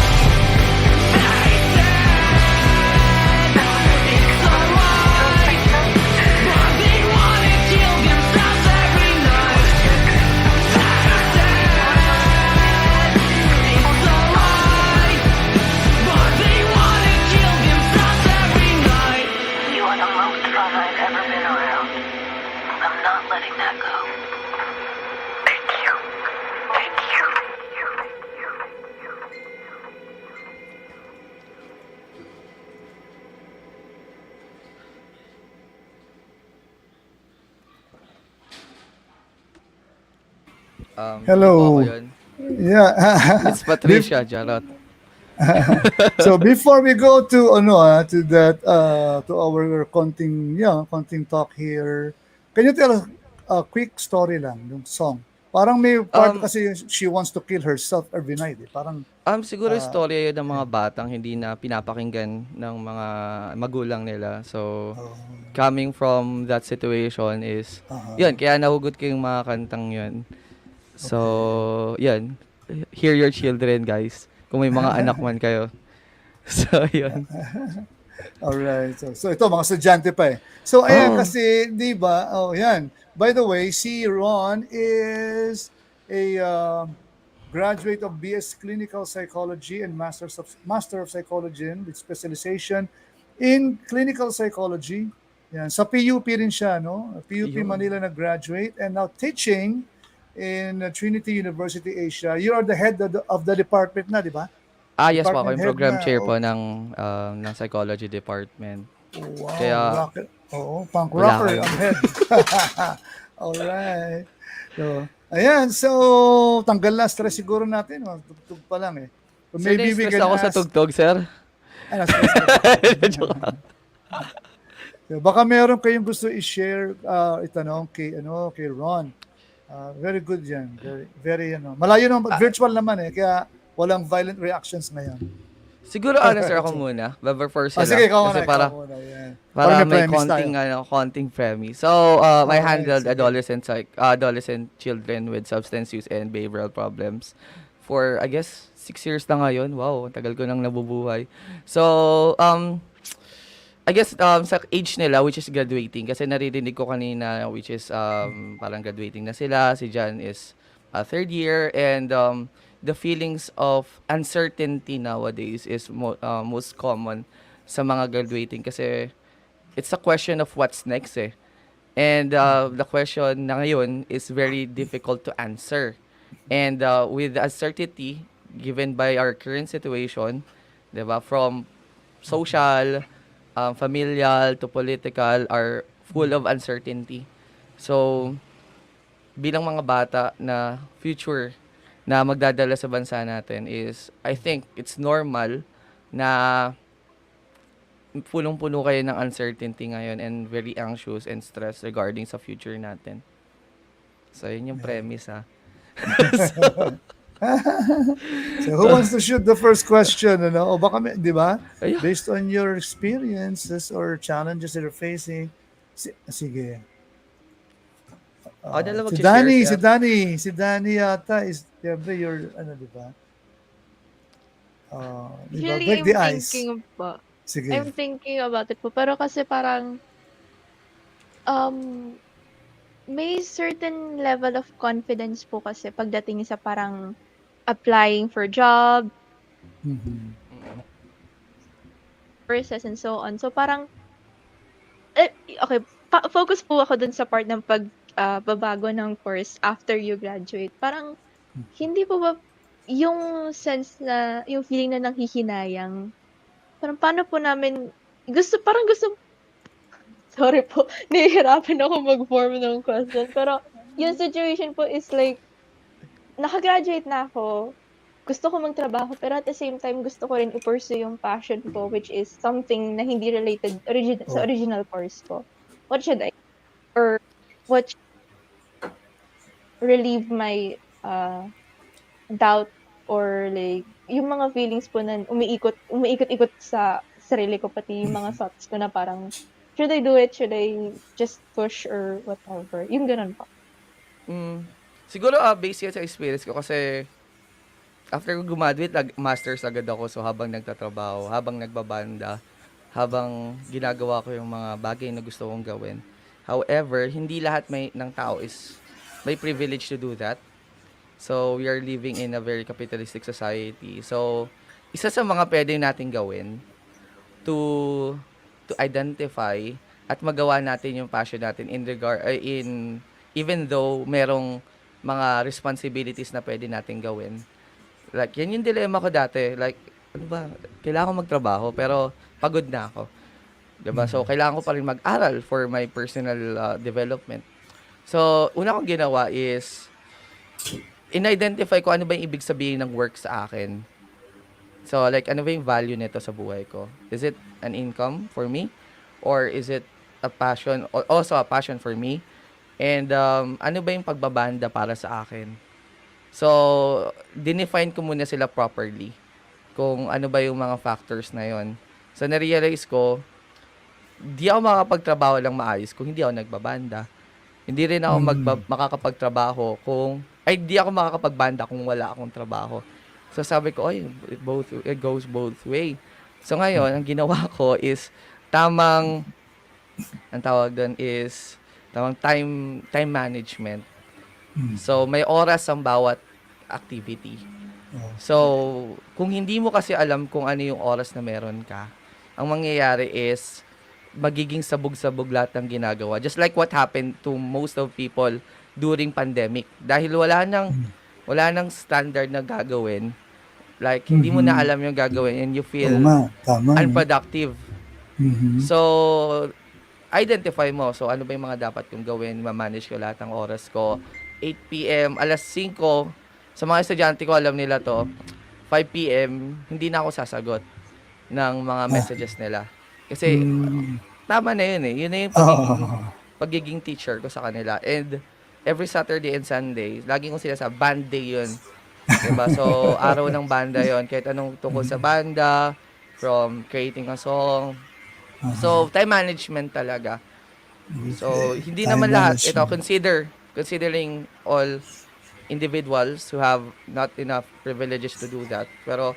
Hello. Hindi po ako yun. Yeah. It's Patricia, Jarot. So before we go to to that to our konting talk here, can you tell us a quick story lang yung song? Parang may part kasi she wants to kill herself every night. Parang Siguro istorya yun ng mga batang hindi na pinapakinggan ng mga magulang nila. So, coming from that situation is, yun, kaya nahugot ko yung mga kantang yun. So, yun. Hear your children, guys. Kung may mga anak man kayo. So, yun. alright. So ito mga estudyante pa eh. So ayan kasi 'di ba? Oh, yan. By the way, si Ron is a graduate of BS Clinical Psychology and Master of Psychology with specialization in Clinical Psychology. Yan. Sa PUP rin siya, no? PUP Yun. Manila na graduate and now teaching in Trinity University Asia. You are the head of the department na, di ba? Yes po, ako Department yung head program na. chair Oh, po ng psychology department. wow, Kaya rocket. Oo, punk wala rocker kayo. ang head. Alright. So, ayan. So, tanggal na stress siguro natin. Oh, tugtog pa lang eh. So, Sir, maybe we na-stress can ako sa ask... tugtog, sir. Ano, stress ka ba? Joke lang. So, baka meron kayong gusto i-share, itanong kay Ron. Very good yan. Very, malayo naman, virtual naman eh, kaya walang violent reactions ngayon. Siguro sir, ako muna. For sila. Sige, ikaw Kasi muna, ikaw muna. Yan. para may may premise konting premise. So, I Alright, handled sige. adolescent children with substance use and behavioral problems for, I guess, 6 years na ngayon. Wow, ang tagal ko nang nabubuhay. So, I guess sa age nila, which is graduating, kasi naririnig ko kanina, which is parang graduating na sila. Si John is third year, and the feelings of uncertainty nowadays is most common sa mga graduating, kasi it's a question of what's next eh. And the question na ngayon is very difficult to answer. And with the uncertainty given by our current situation, 'di ba, from social, familial to political, are full of uncertainty. So, bilang mga bata na future na magdadala sa bansa natin is, I think it's normal na punong-puno kayo ng uncertainty ngayon and very anxious and stressed regarding sa future natin. So, yun yung premise, ha. So, who wants to shoot the first question? O baka, di ba? Ayun. Based on your experiences or challenges that you're facing. Sige. Dalawa Si mag-share siya. Si Danny yata is, siyempre, your, di ba? Di ba? Actually, Break the ice. Sige. I'm thinking about it po. Pero kasi parang, may certain level of confidence po kasi pagdating sa parang applying for job, Mhm. courses, and so on. So parang, okay, focus po ako dun sa part ng babago ng course after you graduate. Parang, hindi po ba yung sense na, yung feeling na nanghihinayang, parang paano po namin, sorry po, nahihirapan ako mag-form ng question. Pero, yung situation po is like, nakagraduate na ako, gusto ko magtrabaho, pero at the same time, gusto ko rin i-pursue yung passion ko, which is something na hindi related sa original course ko. What should I, or what should relieve my doubt, or like, yung mga feelings po na umiikot-ikot sa sarili ko, pati yung mga thoughts ko na parang, should I do it? Should I just push or whatever? Yung ganun po. Siguro, based yan sa experience ko, kasi after ko graduate, master's agad ako. So, habang nagtatrabaho, habang nagbabanda, habang ginagawa ko yung mga bagay na gusto kong gawin. However, hindi lahat ng tao is may privilege to do that. So, we are living in a very capitalistic society. So, isa sa mga pwede natin gawin to identify at magawa natin yung passion natin even though merong mga responsibilities na pwede natin gawin. Like, yan yung dilemma ko dati. Like, ano ba, kailangan ko magtrabaho, pero pagod na ako. Diba? So, kailangan ko pa rin mag-aral for my personal development. So, una kong ginawa is, in-identify ko ano ba yung ibig sabihin ng work sa akin. So, like, ano ba yung value nito sa buhay ko? Is it an income for me? Or is it a passion, also a passion for me? And ano ba yung pagbabanda para sa akin? So, dinefine ko muna sila properly. Kung ano ba yung mga factors na yon. So, na-realize ko, di ako makakapagtrabaho lang maayos kung hindi ako nagbabanda. Hindi rin ako makakapagtrabaho di ako makakapagbanda kung wala akong trabaho. So, sabi ko, it goes both way. So, ngayon, ang ginawa ko is ang tawag doon is tamang time management. So, may oras ang bawat activity. So, kung hindi mo kasi alam kung ano yung oras na meron ka, ang mangyayari is magiging sabog-sabog lahat ng ginagawa. Just like what happened to most of people during pandemic. Dahil wala nang standard na gagawin. Like, hindi mo na alam yung gagawin and you Oo feel nga, tama. No? unproductive. Mhm. So, identify mo. So, ano ba yung mga dapat kong gawin? Ma-manage ko lahat ng oras ko. 8 p.m., alas 5, sa mga estudyante ko, alam nila to, 5 p.m., hindi na ako sasagot ng mga messages nila. Kasi, tama na yun eh. Yun na yung pagiging teacher ko sa kanila. And, every Saturday and Sunday, lagi kong sila sa band day yun. Diba? So, araw ng banda yon, kahit anong tungkol sa banda, from creating a song. So, time management talaga. So, hindi Time naman lahat. Ito, management. considering all individuals who have not enough privileges to do that. Pero,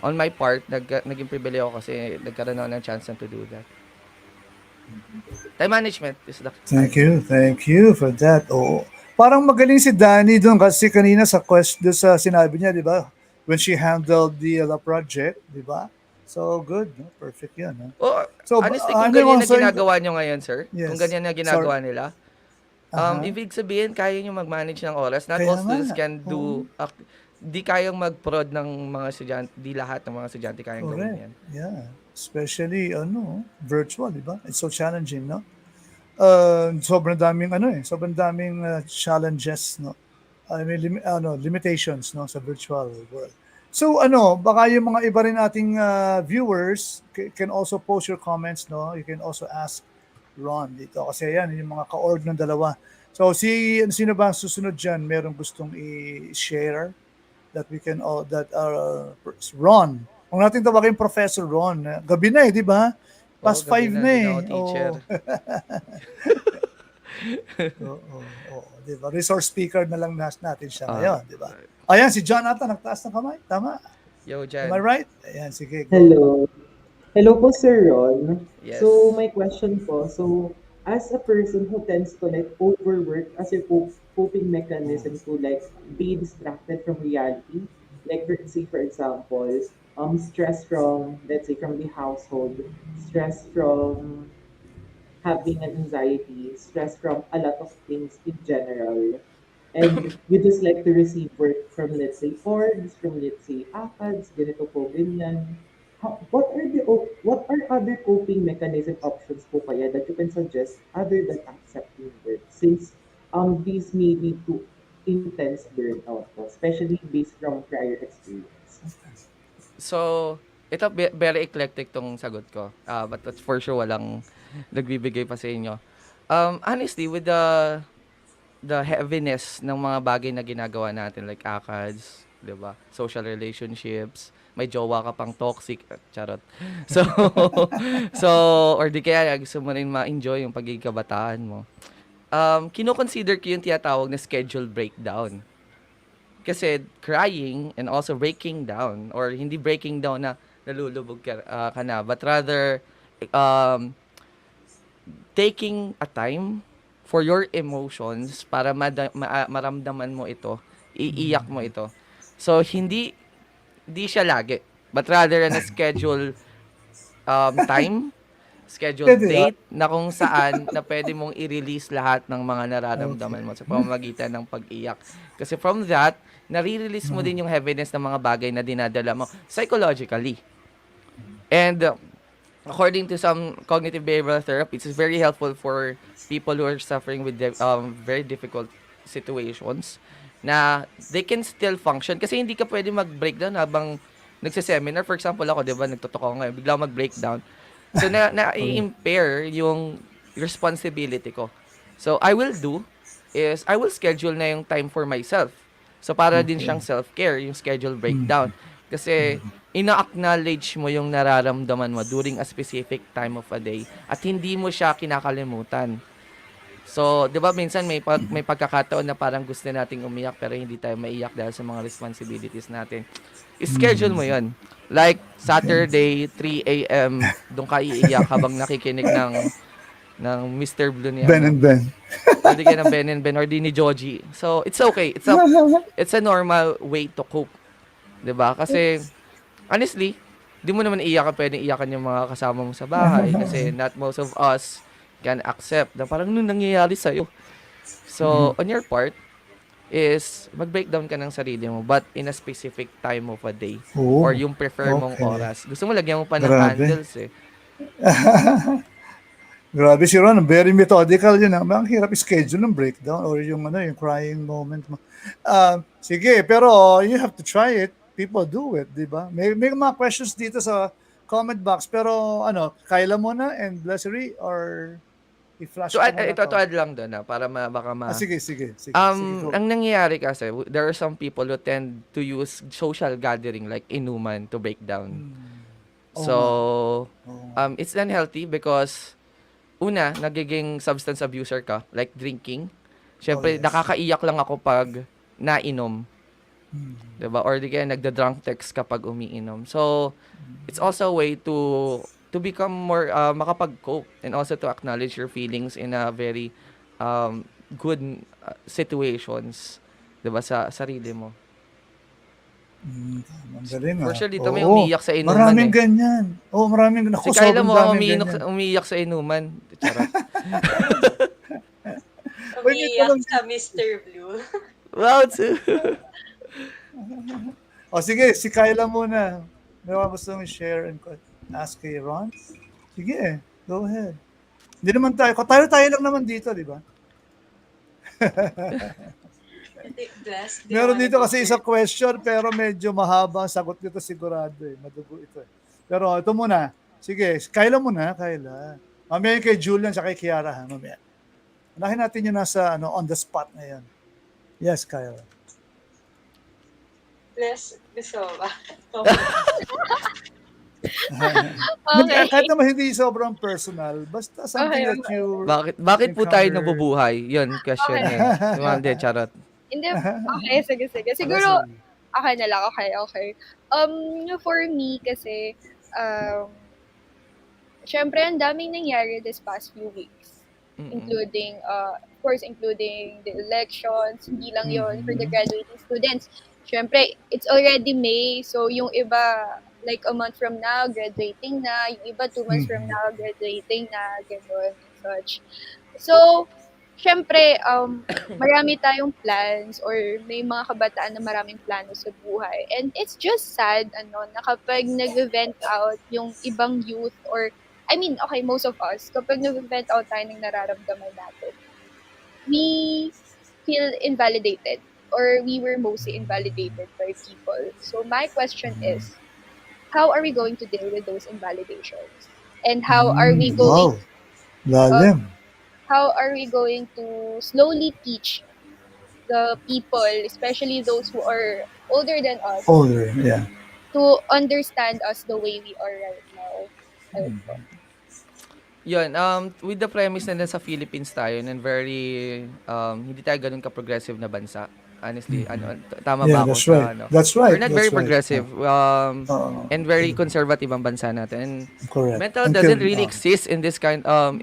on my part, naging privilege ako kasi nagkaroon ako ng chance to do that. Time management is the Thank you for that. Oo. Parang magaling si Danny doon kasi kanina sa doon sa sinabi niya, di ba? When she handled the project, di ba? So, good. No? Perfect yan. No? Oh, So, honestly, kung ano ganyan na also yung- ginagawa nyo ngayon, sir, kung Yes. ganyan na ginagawa nila, Aha. ibig sabihin, kaya nyo mag-manage ng oras. Not Kaya all students nga. can do, di kayang mag-prod ng mga estudyante, di lahat ng mga estudyante kayang gawin Correct. yan. Yeah. Especially, virtual, di ba? It's so challenging, no? Sobrang daming, sobrang daming challenges, no? I mean, limitations, no, sa virtual world. So, baka yung mga iba rin ating viewers can also post your comments, no? You can also ask Ron dito. Kasi yan, yung mga ka-org ng dalawa. So, sino ba ang susunod dyan? Merong gustong i-share that we can all Ron. Kung natin tawagin Professor Ron, gabi na di ba? Past Gabi 5 na, na di eh. na ako teacher. Oo, di ba? Resource speaker na lang natin siya ngayon, di ba? Ayan, si John ata nagtaas ng kamay. Tama? Yo, Am Jan. I right? Ayan, sige. Go. Hello. Hello po, Sir Ron. Yes. So, my question po, as a person who tends to like overwork as a coping mechanism to like be distracted from reality, like for example, stress from, let's say, from the household, stress from having an anxiety, stress from a lot of things in general. And you just like to receive work from, let's say, orgs, from, let's say, ACADS, ganito po, ganyan. What are other coping mechanism options po kaya that you can suggest other than accepting work? Since these may lead to intense burnout po, especially based from prior experience. So, ito very eclectic tong sagot ko. But for sure walang nagbibigay pa sa inyo. Honestly, with the heaviness ng mga bagay na ginagawa natin like ACADS, 'di ba? Social relationships, may jowa ka pang toxic, charot. So so or di kaya gusto mo rin ma-enjoy yung pagiging kabataan mo. Kino-consider ko yung tinatawag na schedule breakdown. Kasi crying and also breaking down or hindi breaking down na nalulubog ka na, but rather taking a time for your emotions para maramdaman mo ito, iiyak mo ito. So, hindi siya lagi, but rather na schedule time, schedule date na kung saan na pwede mong i-release lahat ng mga nararamdaman mo sa pamamagitan ng pag-iyak. Kasi from that, nare-release mo din yung heaviness ng mga bagay na dinadala mo psychologically. And according to some cognitive behavioral therapies, it's very helpful for people who are suffering with very difficult situations na they can still function. Kasi hindi ka pwede mag-breakdown habang nagse-seminar. For example, ako, di ba, nagtutok ako ngayon, bigla mag-breakdown. So, na-impair yung responsibility ko. So, I will schedule na yung time for myself. So, para din siyang self-care, yung schedule breakdown. Kasi, ina-acknowledge mo yung nararamdaman mo during a specific time of a day at hindi mo siya kinakalimutan. So, 'di ba minsan may pagkakataon na parang gusto nating umiyak pero hindi tayo maiyak dahil sa mga responsibilities natin. I-schedule mo 'yon. Like Saturday 3 AM doon ka iiyak habang nakikinig ng Mr. Blue niya. Ben and Ben. Or di kaya ng Ben and Ben or di ni Joji. So, it's okay. It's a normal way to cope. 'Di ba? Kasi, honestly, di mo naman pwedeng iyakan yung mga kasama mo sa bahay kasi not most of us can accept na parang nung nangyayari sa'yo. So, on your part, is mag-breakdown ka ng sarili mo but in a specific time of a day or Oh, yung prefer mong okay. oras. Gusto mo lagyan mo pa ng Grabe. candles eh. Grabe si Ron, very methodical yun. Ang hirap schedule ng breakdown or yung yung crying moment mo. Sige, pero you have to try it. People do it, di ba? May mga questions dito sa comment box, pero Kyla muna and Blessery or i-flash ko muna Ito to. add lang doon para baka Sige, sige. Go. ang nangyayari kasi, there are some people who tend to use social gathering like inuman to break down. So, it's unhealthy because una, nagiging substance abuser ka, like drinking. Siyempre, yes. nakakaiyak lang ako pag nainom. Diba? Or di kaya nagda-drunk text kapag umiinom. So, it's also a way to become more makapag-cope and also to acknowledge your feelings in a very good situations. Diba? Sa sarili mo. Ang galing For sure, dito may Oo. umiiyak sa inuman Maraming eh. ganyan. Maraming. Si Naku, Kyla sobrang mo daming ganyan. umiiyak sa inuman. Charot. Umiiyak sa Mr. Blue. Wow, too. Sige, si Kyla muna. May mga gusto mong share and ask kay Ron? Sige, go ahead. Hindi naman tayo lang naman dito, di ba? Meron dito kasi isang question pero medyo mahaba ang sagot dito sigurado madugo ito Pero ito muna. Sige, Kyla muna, Kyla. Mamaya kay Julian sa kay Kiara ha, mamaya. Unahin natin yung nasa on the spot ngayon. Yes, Kyla. Gusto ba? Okay. Kahit naman hindi sobrang personal, basta something that you Bakit po tayo encounter. nabubuhay? Yun, question Okay. Si Ma'am De, charot. Hindi, okay, sige. Siguro, okay na lang, okay. For me kasi, syempre, ang daming nangyari this past few weeks. Including, of course, including the elections, hindi lang yon for the graduating students. Syempre, it's already May, so yung iba, like a month from now, graduating na, yung iba 2 months from now, graduating na, gano'n, and such. So, syempre, marami tayong plans or may mga kabataan na maraming plano sa buhay. And it's just sad, na kapag nag-vent out yung ibang youth or, okay, most of us, kapag nag-vent out tayo ng nararamdaman natin, we feel invalidated or we were mostly invalidated by people. So my question is, how are we going to deal with those invalidations? And how are we going Lalim. how are we going to slowly teach the people, especially those who are older than us, to understand us the way we are right now? Yun, with the premise na nasa Philippines tayo and very, hindi tayo ganun ka-progressive na bansa. Honestly, tama ba ako That's sa right. That's right. We're not very progressive and very conservative ang bansa natin. And Correct. mental doesn't really exist in this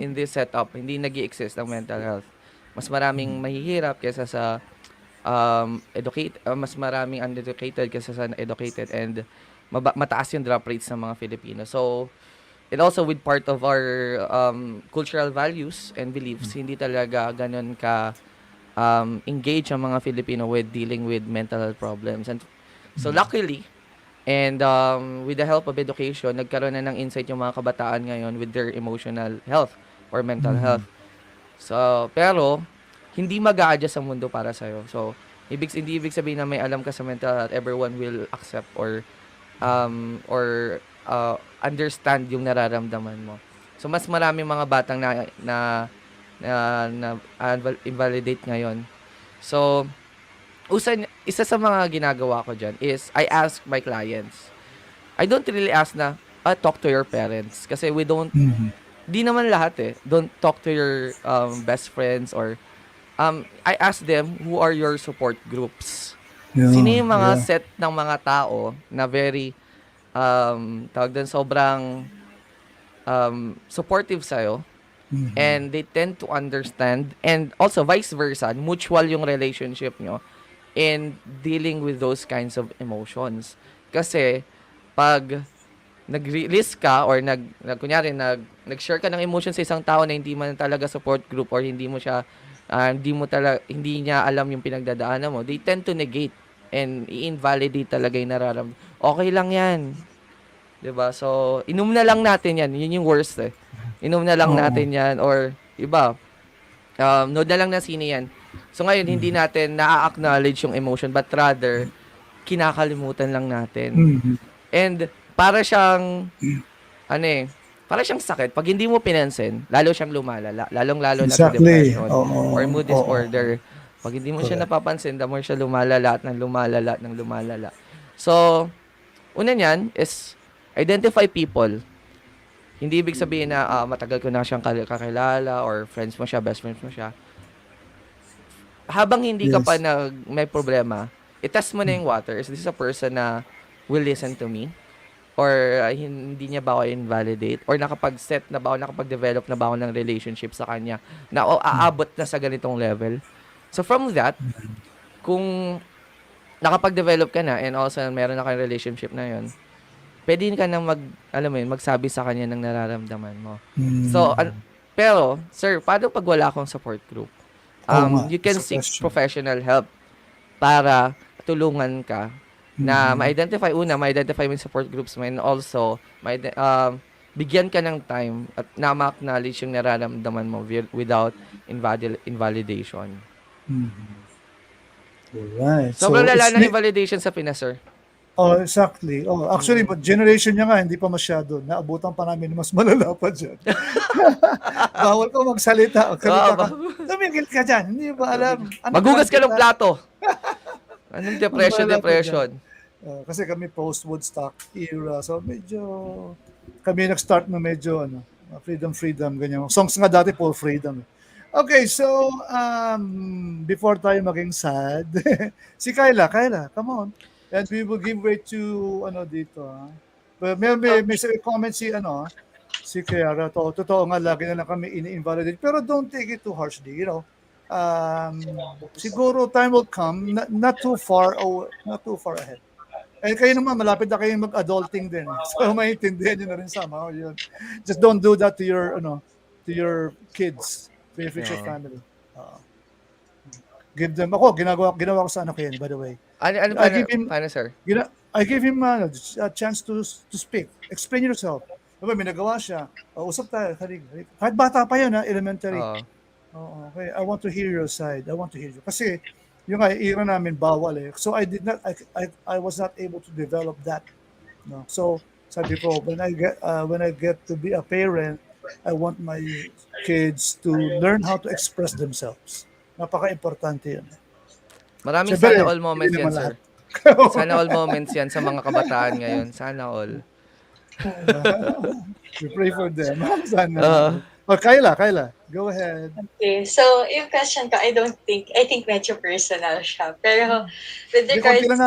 in this setup. Hindi nag-i-exist ang mental health. Mas maraming mahihirap kaysa sa mas maraming uneducated kaysa sa educated and mataas yung drop rates ng mga Filipino. So, and also with part of our cultural values and beliefs, hindi talaga ganun ka engage ang mga Filipino with dealing with mental health problems. And so luckily, and with the help of education, nagkaroon na ng insight yung mga kabataan ngayon with their emotional health or mental health. So, pero hindi mag-a-adjust ang mundo para sa'yo. So, hindi ibig sabihin na may alam ka sa mental health, everyone will accept or understand yung nararamdaman mo. So, mas maraming mga batang na invalidate ngayon. So, isa sa mga ginagawa ko dyan is I ask my clients. I don't really ask na, talk to your parents. Kasi we don't, di naman lahat don't talk to your best friends or, I ask them, who are your support groups? Sino yung mga set ng mga tao na very, tawag din, sobrang supportive sa'yo And they tend to understand, and also vice versa, mutual yung relationship nyo in dealing with those kinds of emotions. Kasi pag nag-release ka or kunyari nag-share ka ng emotion sa isang tao na hindi man talaga support group or hindi mo siya hindi niya alam yung pinagdadaanan mo, they tend to negate and i-invalidate talaga yung nararamdaman. Okay lang 'yan. 'Di ba? So, inom na lang natin 'yan. Yun yung worst eh. Inom na lang natin 'yan or iba. Nood na lang na sino 'yan. So ngayon hindi natin na-acknowledge yung emotion but rather kinakalimutan lang natin. And para siyang para siyang sakit. Pag hindi mo pinansin, lalo siyang lumalala. Lalong-lalo na sa depression or mood disorder. Pag hindi mo siya napapansin, the more siya lumalala at lumalala. So, una niyan is identify people. Hindi ibig sabihin na matagal ko na siyang kakilala or friends mo siya, best friends mo siya. Habang hindi ka pa may problema, itest mo na yung water. Is this a person na will listen to me? Or hindi niya ba ako invalidate? Or nakapag-set na ba ako, nakapag-develop na ba ako ng relationship sa kanya na aabot na sa ganitong level? So from that, kung nakapag-develop ka na and also meron na kayong relationship na yon, pwede ka nang magsabi sa kanya ng nararamdaman mo. So, pero, sir, paano pag wala akong support group? You can seek professional help para tulungan ka na ma-identify mo yung support groups mo and also bigyan ka ng time at na ma-acknowledge yung nararamdaman mo without invalidation. Alright. Sobrang lala ng invalidation sa Pinas, sir. Oh, exactly. Oh, actually, generation niya nga, hindi pa masyado. Naabutan pa namin mas malala pa dyan. Bawal ko magsalita. Tumigil ka dyan. Hindi ba alam? Magugas ka ng plato. Anong depression? Kasi kami post-Woodstock era. So, medyo kami nag-start na medyo freedom, ganyan. Songs nga dati for freedom. Okay, so before tayo maging sad, si Kyla, come on. And we will give way to dito. But may comment si Kiara. Totoo nga lagi na lang kami ini-invalidate. Pero don't take it too harshly, you know. Siguro time will come, not too far ahead. Eh kayo naman malapit na kayong mag-adulting din. So maintindihan niyo na rin somehow yun. Just don't do that to your kids, to your future family. Give them ginawa ko sa anak ko yan, by the way. Paano, sir? I give him a chance to speak. Explain yourself. Diba, may nagawa siya. Usap tayo. Kahit bata pa yun, elementary. Okay, I want to hear your side. I want to hear you. Kasi, yung era namin bawal eh. So, I was not able to develop that. No? So, sabi ko, when I get to be a parent, I want my kids to learn how to express themselves. Napaka-importante yun. Maraming sana all moments yan, sir. Sana all moments yan sa mga kabataan ngayon. Sana all. We pray for them. Sana. Kyla, go ahead. Okay, so yung question ko, I think medyo personal siya. Pero with regards to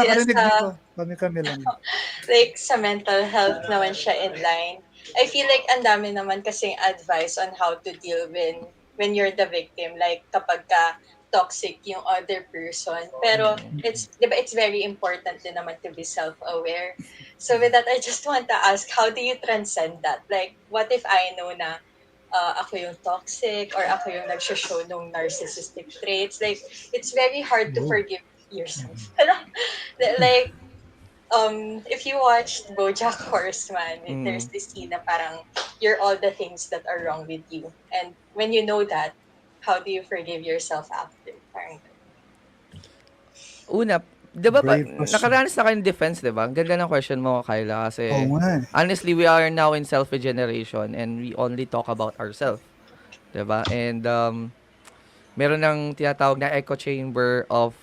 kami lang. Like sa mental health naman siya in line. I feel like ang dami naman kasing advice on how to deal when you're the victim. Like kapag toxic yung other person. Pero it's very important din naman to be self-aware. So with that, I just want to ask, how do you transcend that? Like, what if I know na ako yung toxic or ako yung nagsho-show ng narcissistic traits? Like, it's very hard to forgive yourself. Like, if you watched BoJack Horseman, there's this scene na parang you're all the things that are wrong with you. And when you know that, how do you forgive yourself after? Parang una, di ba nakaranas na kayong defense, di ba? Ang ganda ng question mo, Kyla, kasi honestly, we are now in self-regeneration and we only talk about ourselves. Di ba? And meron ng tinatawag na echo chamber of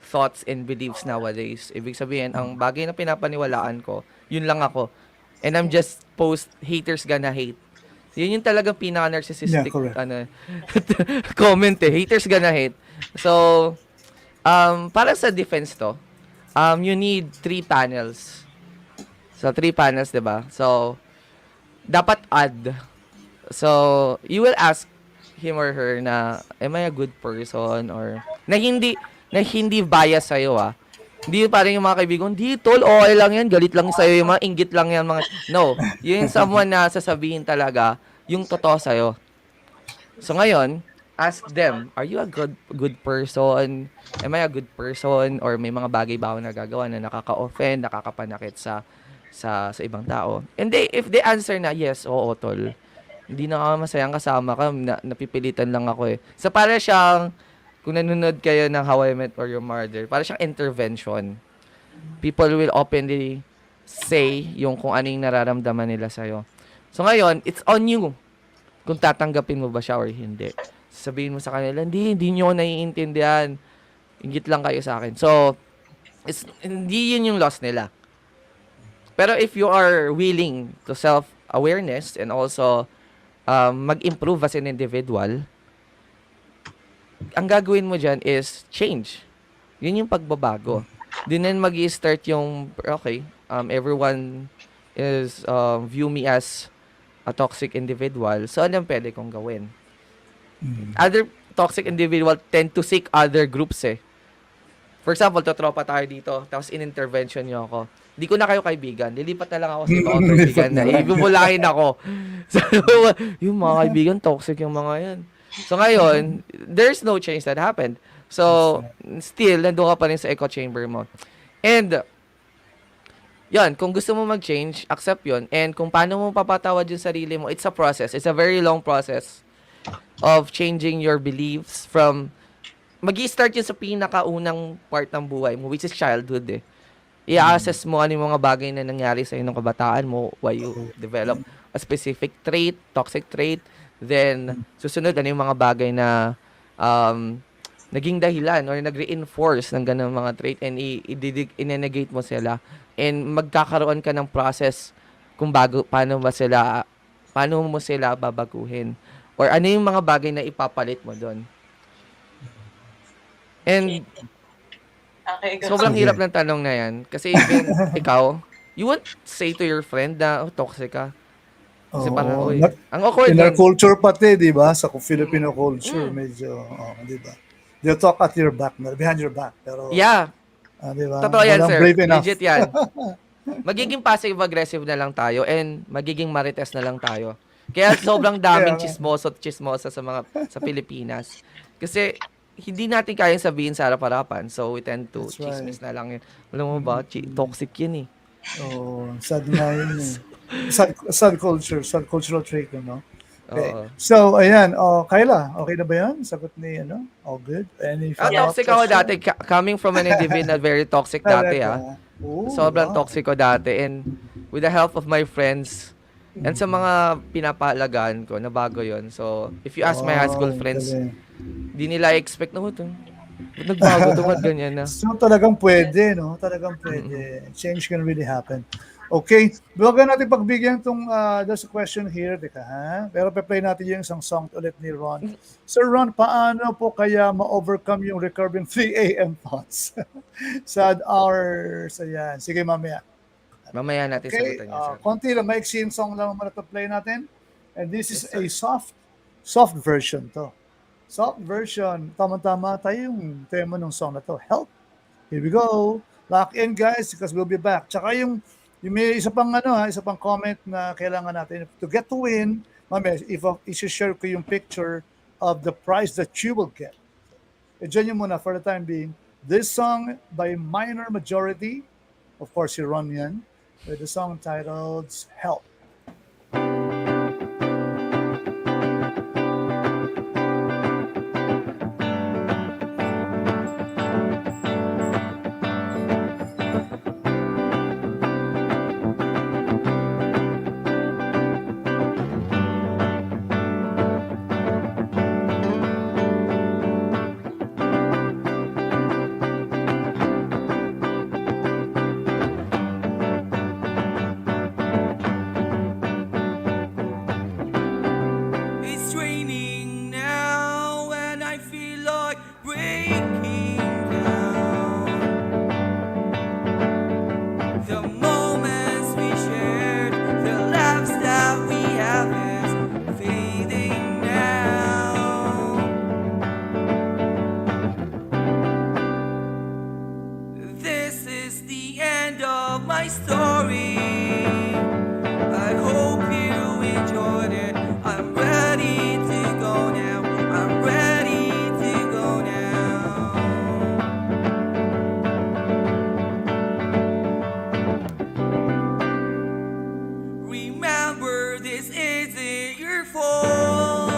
thoughts and beliefs nowadays. Ibig sabihin, ang bagay na pinapaniwalaan ko, yun lang ako. And I'm just haters gonna hate. Yun yung talagang pinaka-narcissistic comment eh. Haters gonna hate. So, para sa defense to, you need 3 panels. So, 3 panels, diba? So, dapat add. So, you will ask him or her na, am I a good person? Or, na hindi bias sa'yo, Hindi yung parang yung mga kaibigan, di tol, okay lang yan, galit lang sa'yo yung mga, inggit lang yan, mga, no. Yun yung someone na sasabihin talaga, yung totoo sa'yo. So ngayon, ask them, are you a good person? Am I a good person? Or may mga bagay ba ako nagagawa na nakaka-offend, nakakapanakit sa ibang tao? And if they answer na, yes, oo, tol. Hindi na ako masayang kasama ka, napipilitan lang ako eh. So para siyang, kung nanonood kayo ng How I Met or Your Mother, para siyang intervention. People will openly say yung kung ano yung nararamdaman nila sa'yo. So ngayon, it's on you kung tatanggapin mo ba siya or hindi. Sabihin mo sa kanila, hindi nyo ako naiintindihan. Ingit lang kayo sa akin. So, hindi yun yung loss nila. Pero if you are willing to self-awareness and also mag-improve as an individual, ang gagawin mo dyan is change. Yun yung pagbabago. Din then mag-i-start yung, okay, everyone is view me as a toxic individual. So, ano pwede kong gawin? Other toxic individual tend to seek other groups eh. For example, totropa tayo dito, tapos in-intervention nyo ako. Hindi ko na kayo kaibigan. Lilipat na lang ako sa ibang kaibigan na. Ibubulahin ako. So, yung mga kaibigan, toxic yung mga yan. So, ngayon, there's no change that happened. So, still, nandun ka pa rin sa echo chamber mo. And, yan, kung gusto mo mag-change, accept yon. And kung paano mo papatawad yung sarili mo, it's a process. It's a very long process of changing your beliefs from, mag-i-start yun sa pinakaunang part ng buhay mo, which is childhood eh. I-assess mo ano yung mga bagay na nangyari sa nung kabataan mo, why you develop a specific trait, toxic trait, then susunod ano yung mga bagay na naging dahilan or nag-reinforce ng ganung mga trait and i-negate mo sila and magkakaroon ka ng process kung paano mo sila babaguhin or ano yung mga bagay na ipapalit mo doon. And sobrang hirap ng tanong na yan kasi even ikaw, you won't say to your friend na toxic ka. Kasi parang, ang awkward in our nun. culture pati, di ba? Sa Filipino culture, medyo, di ba? They talk at your back, behind your back. Pero, yeah. Di ba? Totoo yan, sir. Brave enough. Legit yan. Magiging passive-aggressive na lang tayo and magiging marites na lang tayo. Kaya sobrang daming chismosa sa Pilipinas. Kasi hindi natin kayang sabihin sa harap-harapan. So, we tend to chismis na lang yun. Alam mo ba, toxic yun eh. Sad nga yun eh. Sad cultural trait, no? Okay. Oo. So, ayan. Kayla, okay na ba yan? Sagot ni, all good? Any toxic ako dati. Coming from an individual na very toxic dati, Sobrang toxic ko dati. And with the help of my friends, and sa mga pinapahalagaan ko, nabago yon. So, if you ask my high school friends, di nila expect na ito. Nagbago ito, ganyan na. So, talagang pwede, no? Talagang pwede. Change can really happen. Okay. Bago natin pagbigyan itong, there's a question here, pero pe-play natin yung isang song ulit ni Ron. Sir Ron, paano po kaya ma-overcome yung recurring 3 a.m. thoughts? Sad hours, ayan. Sige, mamaya. Mamaya natin sagutan niya, sir. Konti lang, maiksin song lang muna to play natin. And this is a soft version to. Soft version. Tama-tama tayo yung tema ng song na to. Help. Here we go. Lock in, guys, because we'll be back. Tsaka yung may isa pang comment na kailangan natin to get to win. Mamaya, i-share ko yung picture of the prize that you will get. Diyan nyo muna for the time being. This song by MNR MJRTY, of course, si Ron yan, with the song titled Help. story. I hope you enjoyed it. I'm ready to go now. I'm ready to go now. Remember, this isn't your fault.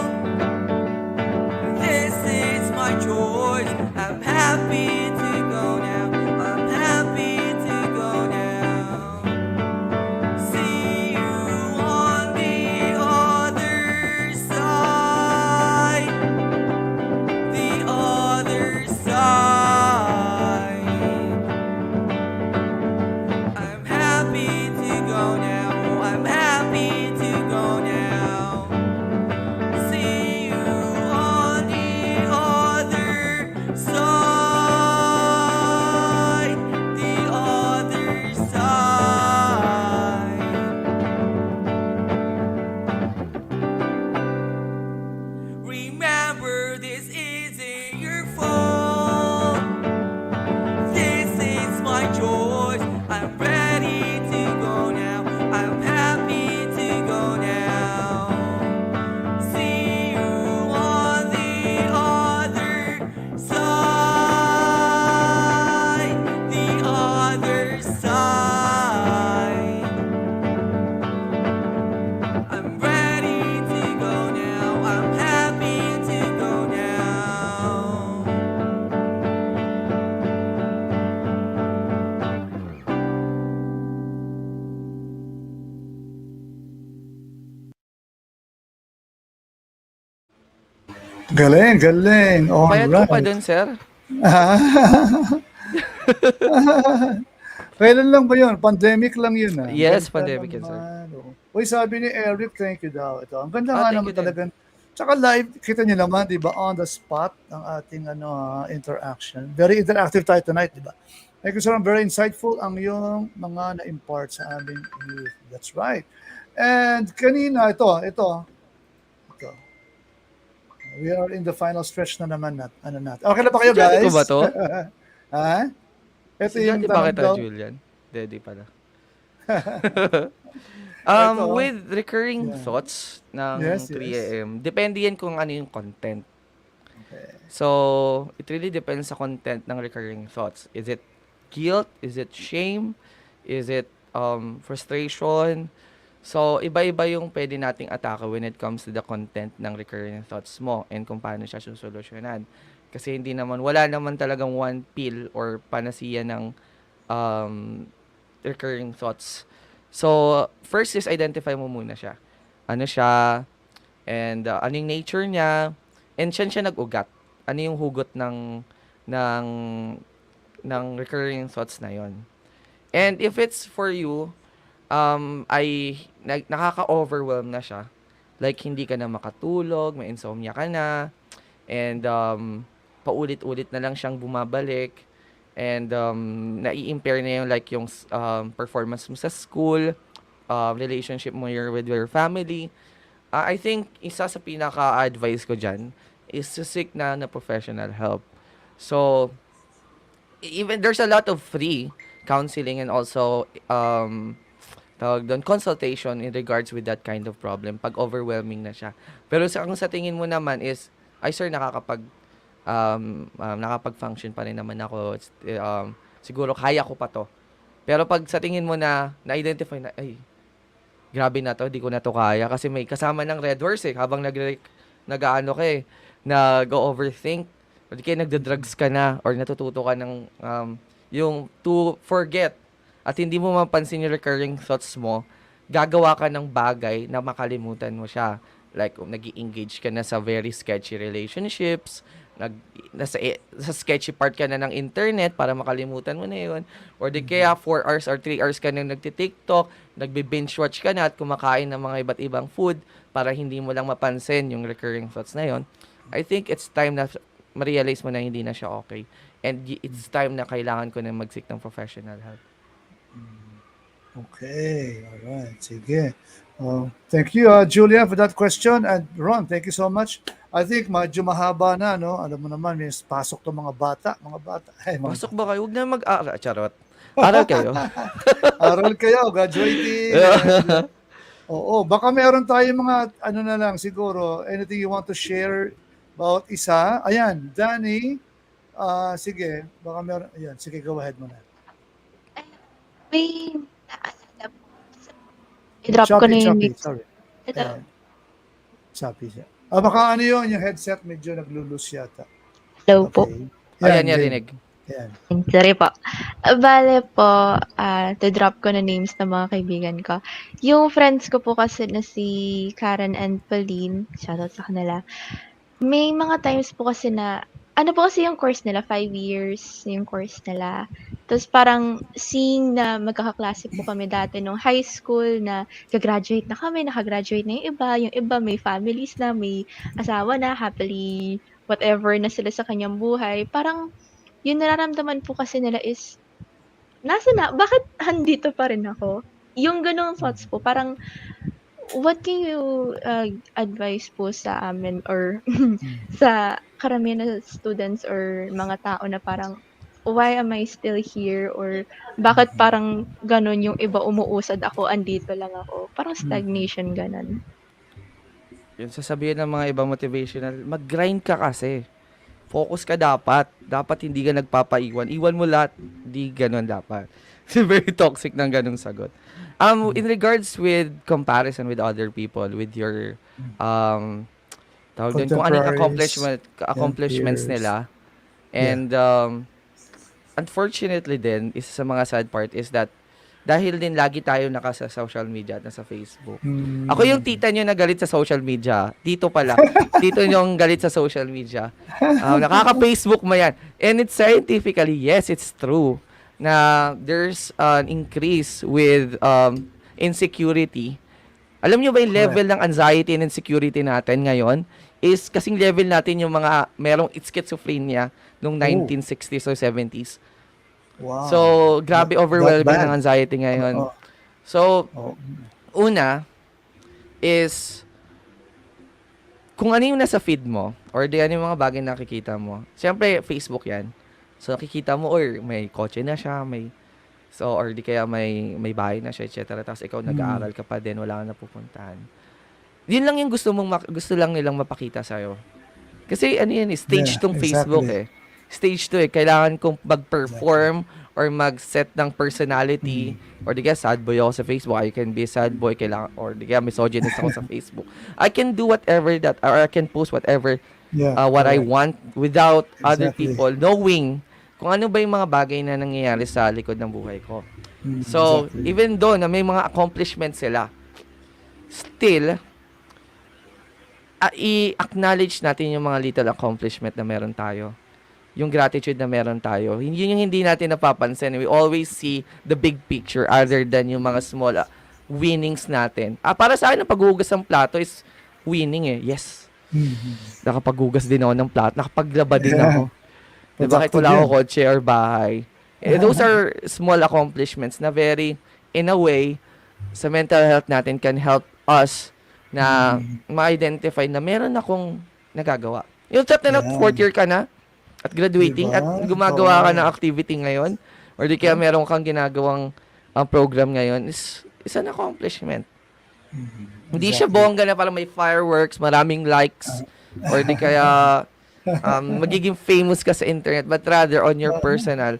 This is my choice. I'm happy to go now. I'm happy to go now. See you on the other side. The other side. I'm happy to go now. I'm happy to go now. See you on the other side. The other side. Remember, this isn't your fault. This is my choice. I'm ready to go now. I'm happy to go now. See you on the other side. The other side. I'm ready to go now. I'm happy to go now. Galing, galing. All Bayad ko pa right. dun, sir. Kailan lang ba yun? Pandemic lang yun, ah. Yes, Ganda pandemic yun, sir. naman, oh. Uy, sabi ni Eric, thank you daw. Ito, ang ganda nga Thank naman you din. talagang. Tsaka live, kita niyo naman, di ba, on the spot, ang ating interaction. Very interactive tayo tonight, di ba? Thank you, sir. Very insightful ang yung mga na-impart sa aming youth. That's right. And kanina, ito. We are in the final stretch na naman natin. Okay na ba kayo, Estudyante guys? ko ba to? Ha? Ito yung Estudyante ba tanong kita, daw. Julian? Hindi pala. Ito. With recurring Yeah. thoughts ng Yes, 3 yes. AM, depende yan kung ano yung content. Okay. So, it really depends sa content ng recurring thoughts. Is it guilt? Is it shame? Is it frustration? So, iba-iba yung pwede nating atake when it comes to the content ng recurring thoughts mo and kung paano siya susolusyonan. Kasi wala naman talagang one pill or panacea ng recurring thoughts. So, first is identify mo muna siya. Ano siya, and ano yung nature niya, and saan siya nag-ugat. Ano yung hugot ng recurring thoughts na yon. And if it's for you, nakaka-overwhelm na siya. Like, hindi ka na makatulog, may insomnia ka na, and paulit-ulit na lang siyang bumabalik, and nai-impair na yung performance mo sa school, relationship mo with your family. I think isa sa pinaka-advice ko dyan is to seek na professional help. So, even there's a lot of free counseling and also consultation in regards with that kind of problem pag overwhelming na siya. Pero kung sa tingin mo naman is, ay sir, nakapag-function pa rin naman ako, siguro kaya ko pa to. Pero pag sa tingin mo na-identify na, ay, grabe na to, di ko na to kaya. Kasi may kasama ng red horse habang nag-overthink, o di kaya nagda-drugs ka na, or natututo ka ng yung to forget, at hindi mo mapansin yung recurring thoughts mo, gagawa ka ng bagay na makalimutan mo siya. Like, nag-i-engage ka na sa very sketchy relationships, sa sketchy part ka na ng internet para makalimutan mo na yun. Or di kaya 4 hours or 3 hours ka na nagti-TikTok, nagbe-binge watch ka na at kumakain ng mga iba't ibang food para hindi mo lang mapansin yung recurring thoughts na yun. I think it's time na ma-realize mo na hindi na siya okay. And it's time na kailangan ko na mag-seek ng professional help. Okay, all right. Sige. Thank you, Julia, for that question. And Ron, thank you so much. I think medyo mahaba na, no? Alam mo naman, may pasok to mga bata. Ay, Pasok ba kayo? Huwag na mag-aaral. Charot. Aral kayo. Aral kayo, graduating. And, oo, baka meron tayong mga, ano na lang, siguro, anything you want to share about isa? Ayan, Danny, sige, baka meron, ayan, sige, go ahead muna. May naalala po. I-drop ko na yung Choppy, mix. sorry. Ito. Ayan. Choppy siya. Baka ano yun, yung headset medyo naglulus yata. Hello po. Okay. Ayan, Yan, narinig. Ayan. Sorry po. Bale po, to-drop ko na names ng mga kaibigan ko. Yung friends ko po kasi na si Karen and Pauline, shoutout sa kanila. May mga times po kasi na, ano po kasi yung course nila, 5 years yung course nila. Tapos parang seeing na magkakaklase po kami dati nung high school na gagraduate na kami, nakagraduate na yung iba may families na, may asawa na, happily whatever na sila sa kanyang buhay. Parang yung nararamdaman po kasi nila is, bakit handito pa rin ako? Yung ganong thoughts po, parang, what can you advise po sa amin or sa karamihan na students or mga tao na parang, why am I still here? Or bakit parang ganon yung iba umuusad ako, andito lang ako? Parang stagnation ganon. Yun, sasabihin ng mga ibang motivational, mag-grind ka kasi. Focus ka dapat. Dapat hindi ka nagpapaiwan. Iwan mo lahat. Di ganun dapat. Very toxic ng ganung sagot. In regards with comparison with other people, with your, tawag doon, kung anong accomplishments peers. nila. And, unfortunately din, isa sa mga sad part is that, dahil din lagi tayo nasa social media at nasa Facebook. Ako yung tita nyo na galit sa social media. Tito pala. Tito nyo yung galit sa social media. Nakaka-Facebook mo yan. And it's scientifically, yes, it's true, na there's an increase with insecurity. Alam nyo ba yung level ng anxiety and insecurity natin ngayon is kasing level natin yung mga merong schizophrenia nung 1960s or 70s. Wow. So, grabe overwhelming ng anxiety ngayon. So, una is kung ano yung nasa feed mo or di ano yung mga bagay na nakikita mo. Siyempre, Facebook yan. So, nakikita mo or may kotse na siya, or di kaya may bahay na siya, etc. Tapos ikaw nag-aaral ka pa din, wala ka napupuntahan. Yun lang yung gusto lang nilang mapakita sa'yo. Kasi ano yan, stage tong Facebook eh. Stage 2 eh. Kailangan kong mag-perform or mag-set ng personality or di kaya sad boy ako sa Facebook. I can be a sad boy or di kaya misogynist ako sa Facebook. I can do whatever that or I can post whatever what I want without other people knowing kung ano ba yung mga bagay na nangyayari sa likod ng buhay ko. So, even though na may mga accomplishments sila, still, i-acknowledge natin yung mga little accomplishment na meron tayo. Yung gratitude na meron tayo. Yun yung hindi natin napapansin. We always see the big picture other than yung mga small winnings natin. Para sa akin, ang paghugas ng plato is winning eh. Yes. Nakapaghugas din ako ng plato. Nakapaglaba din ako. Diba, kahit wala ako kotse or bahay. Those are small accomplishments na very, in a way, sa mental health natin can help us na ma-identify na meron akong nagagawa. Yung thought na fourth year ka na, at graduating at gumagawa ka ng activity ngayon or di kaya meron kang ginagawang program ngayon is an accomplishment. Hindi siya bongga na parang may fireworks, maraming likes or di kaya magiging famous ka sa internet but rather on your personal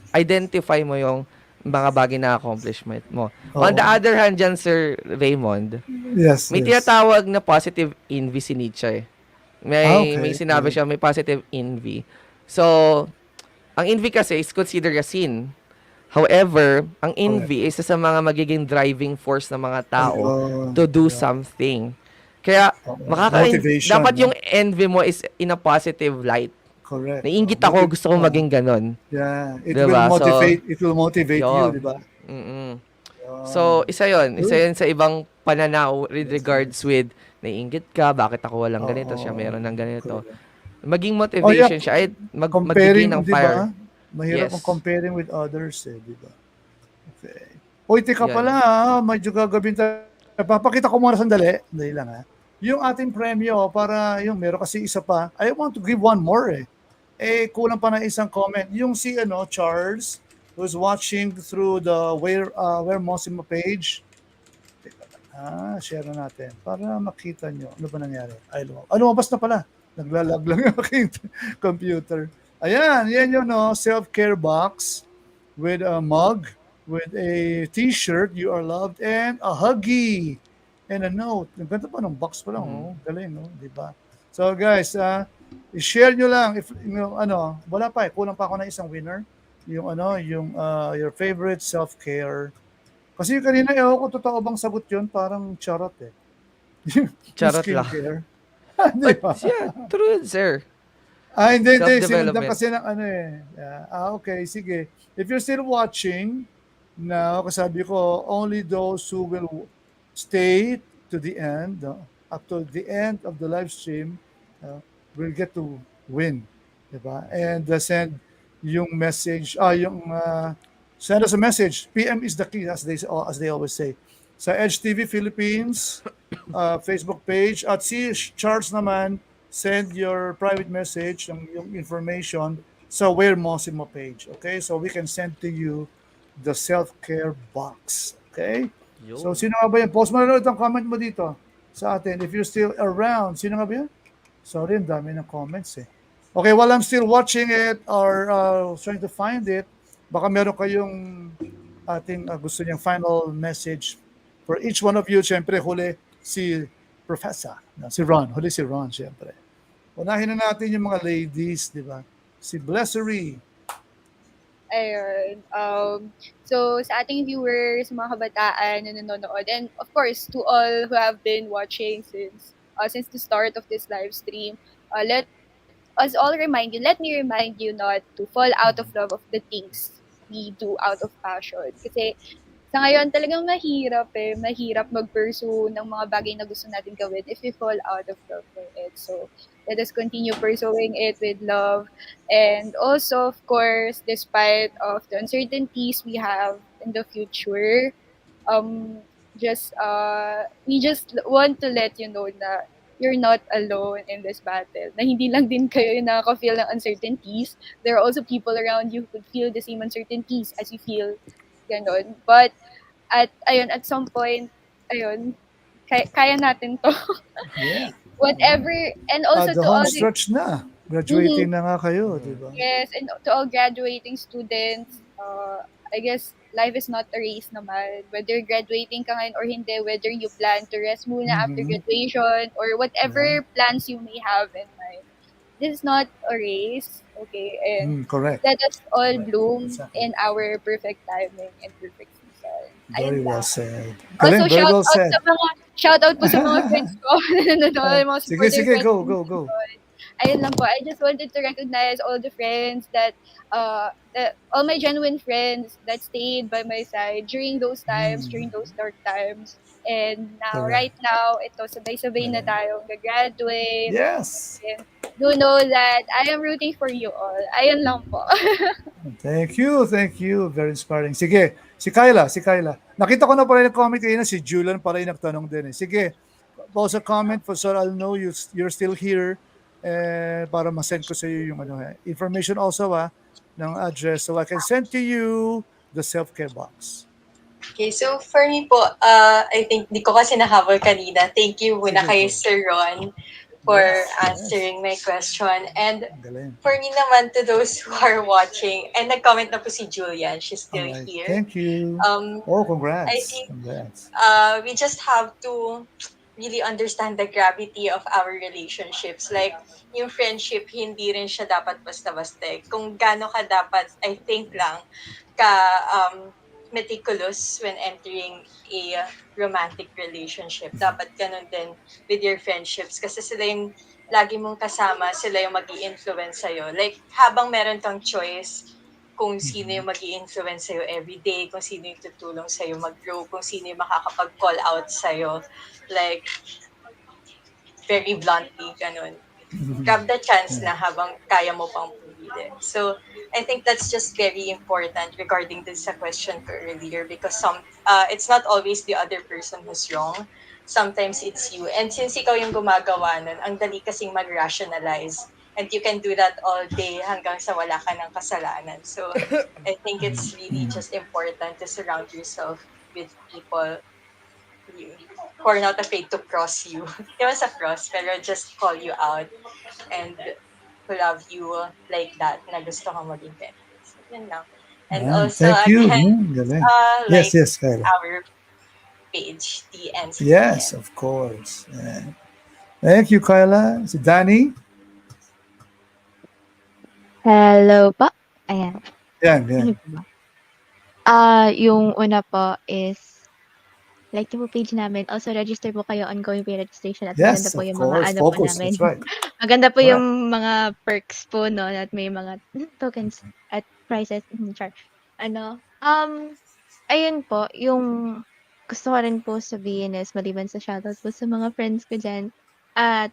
identify mo yung mga bagay na accomplishment mo. On the other hand dyan, Sir Raymond, may tinatawag na positive envy si Nietzsche eh. May sinabi siya, may positive envy. So, ang envy kasi is considered a sin. However, ang envy is isa sa mga magiging driving force ng mga tao to do something. Kaya, dapat yung envy mo is in a positive light. Correct. Naiingit ako, gusto ko maging ganon. Yeah. It diba? will motivate you, di ba? So, isa yun sa ibang pananaw with regards with naiinggit ka, bakit ako walang ganito, siya meron ng ganito. Maging motivation siya, ay magiging ng fire. Mahirap ang comparing with others di ba? Okay. Oy, teka pala medyo gagawin tayo. Papakita ko muna sandali. Dali lang Yung ating premyo, para yung meron kasi isa pa. I want to give one more kulang pa na isang comment. Yung si Charles, who's watching through the Where Mossimo page. Share na natin para makita nyo. Ano ba nangyari? Ay, lumabas na pala. Naglalag lang yung aking computer. Ayan, yan yun, no? Self-care box with a mug, with a t-shirt, you are loved, and a huggy, and a note. Ang ganda pa ng box pa lang, oh. Galing, no? Di ba? So, guys, i-share nyo lang. If, wala pa eh. Kulang pa ako ng isang winner. Yung, your favorite self-care. Kasi kanina, ewan ko, totoo bang sagot yun? Parang charot eh. Yung Charot lang. skincare. Di But ba? yeah, true, sir. Hindi. Sinundan Self-development. kasi ng ano eh. Okay, sige. If you're still watching, now, kasabi ko, only those who will stay to the end, up to the end of the live stream, will get to win. Diba? And send yung message, send us a message. PM is the key, as they always say. Sa Edge TV Philippines Facebook page, at si Charles naman, send your private message, yung information sa Where Mossimo page. Okay? So we can send to you the self-care box. Okay? So sino nga ba yan? Post mo na ulit ang comment mo dito sa atin. If you're still around, sino nga ba yan? Sorry, ang dami ng comments eh. Okay, while I'm still watching it or trying to find it, baka meron kayong ating gusto niyang final message for each one of you. Siyempre, huli si Professor, si Ron. Huli si Ron, siyempre. Unahin na natin yung mga ladies, di ba? Si Blessery. Ayun. So, sa ating viewers, mga kabataan na nanonood, and of course, to all who have been watching since the start of this live stream, let me remind you not to fall out of love of the things we do out of passion. Kasi sa ngayon talagang mahirap mag-pursue ng mga bagay na gusto natin gawin if we fall out of love for it. So, let us continue pursuing it with love. And also, of course, despite of the uncertainties we have in the future, we just want to let you know na you're not alone in this battle. Na hindi lang din kayo yung nakaka-feel ng uncertainties. There are also people around you who could feel the same uncertainties as you feel. Ganon. But at some point, kaya natin to. Yeah. Whatever, and also The to all home stretch na. Graduating na nga kayo, di ba? yes, and to all graduating students, I guess life is not a race naman. Whether graduating ka ngayon or hindi, whether you plan to rest muna after graduation or whatever plans you may have in mind. This is not a race, okay? And Correct. let us all Correct. bloom Exactly. in our perfect timing and perfect season. Very Ayun well lang. said. Also, Galing, very well said. shout out po sa mga friends ko na nanonood, mga supporter Sige, friends go. ko. Ayun lang po. I just wanted to recognize all the friends that all my genuine friends that stayed by my side during those times, during those dark times. And now, right now, ito, sabay-sabay na tayong gagraduate. Yes. And do know that I am rooting for you all. Ayun lang po. Thank you. Very inspiring. Sige, si Kyla. Nakita ko na pala yung comment kayo na si Julian pala yung nagtanong din eh. Sige, post a comment so I'll know you're still here para ma-send ko sa iyo yung information also ng address so I can send to you the self-care box. Okay, so for me po, I think di ko kasi nahabol kanina. Thank you muna kay Sir Ron for answering my question. And for me naman, to those who are watching, and nag-comment na po si Julian, she's still here. Thank you. Congrats. I think Congrats. we just have to really understand the gravity of our relationships. Like, yung friendship, hindi rin siya dapat basta-basta. Kung gaano ka dapat, I think lang, meticulous when entering a romantic relationship. Dapat ganun din with your friendships. Kasi sila yung lagi mong kasama, sila yung mag-i-influence sa'yo. Like, habang meron kang choice kung sino yung mag-i-influence sa'yo everyday, kung sino yung tutulong sa'yo mag-grow, kung sino yung makakapag-call out sa'yo. Like, very bluntly, ganun. Grab the chance na habang kaya mo pang pumili. So, I think that's just very important regarding this question ko earlier because it's not always the other person who's wrong. Sometimes it's you. And since ikaw yung gumagawa nun, ang dali kasing mag-rationalize and you can do that all day hanggang sa wala ka ng kasalanan. So I think it's really just important to surround yourself with people who are not afraid to cross you. Di ba sa cross, pero just call you out and who love you like that, na gusto kang maging better. So, yun lang. And also, Thank you. again, Galing. Yes, like yes, Kyla. our page, the Yes, NCTN. of course. Thank you, Kyla. Si Danny? Hello po. Ayan. Yan, yan. Ano po ba? Yung una po is like yung page namin. Also, register po kayo, ongoing pay registration at maganda Yes, po of yung mga course. ano po Focus. namin. That's right. Maganda po Correct. yung mga perks po, no? At may mga tokens at prices. Char. Ano? Ayun po, yung gusto ko rin po sabihin is maliban sa shoutout po sa mga friends ko dyan. At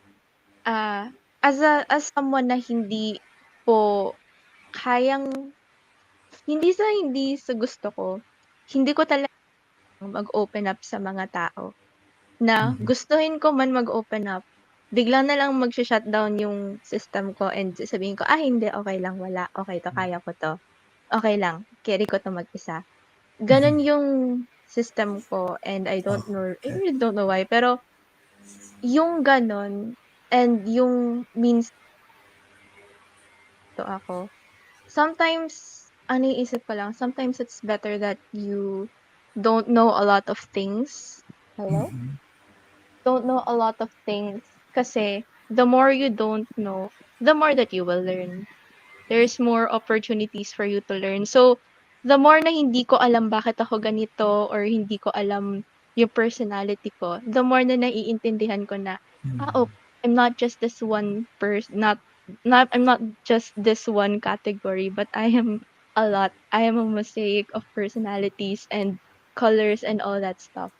as someone na hindi po kayang hindi sa gusto ko, hindi ko talaga mag-open up sa mga tao na gustuhin ko man mag-open up, bigla na lang magsha-shutdown yung system ko and sasabihin ko, hindi, okay lang, wala, okay 'to, kaya ko 'to, okay lang, carry ko 'to mag-isa. Gano'n yung system ko and I Okay. really don't know why, pero yung gano'n and yung means to ako, sometimes ang naiisip ko lang, sometimes it's better that you don't know a lot of things. Hello? Don't know a lot of things kasi the more you don't know, the more that you will learn. There's more opportunities for you to learn. So, the more na hindi ko alam bakit ako ganito or hindi ko alam yung personality ko, the more na naiintindihan ko na, okay, I'm not just this one person, I'm not just this one category, but I am a lot. I am a mosaic of personalities and colors and all that stuff.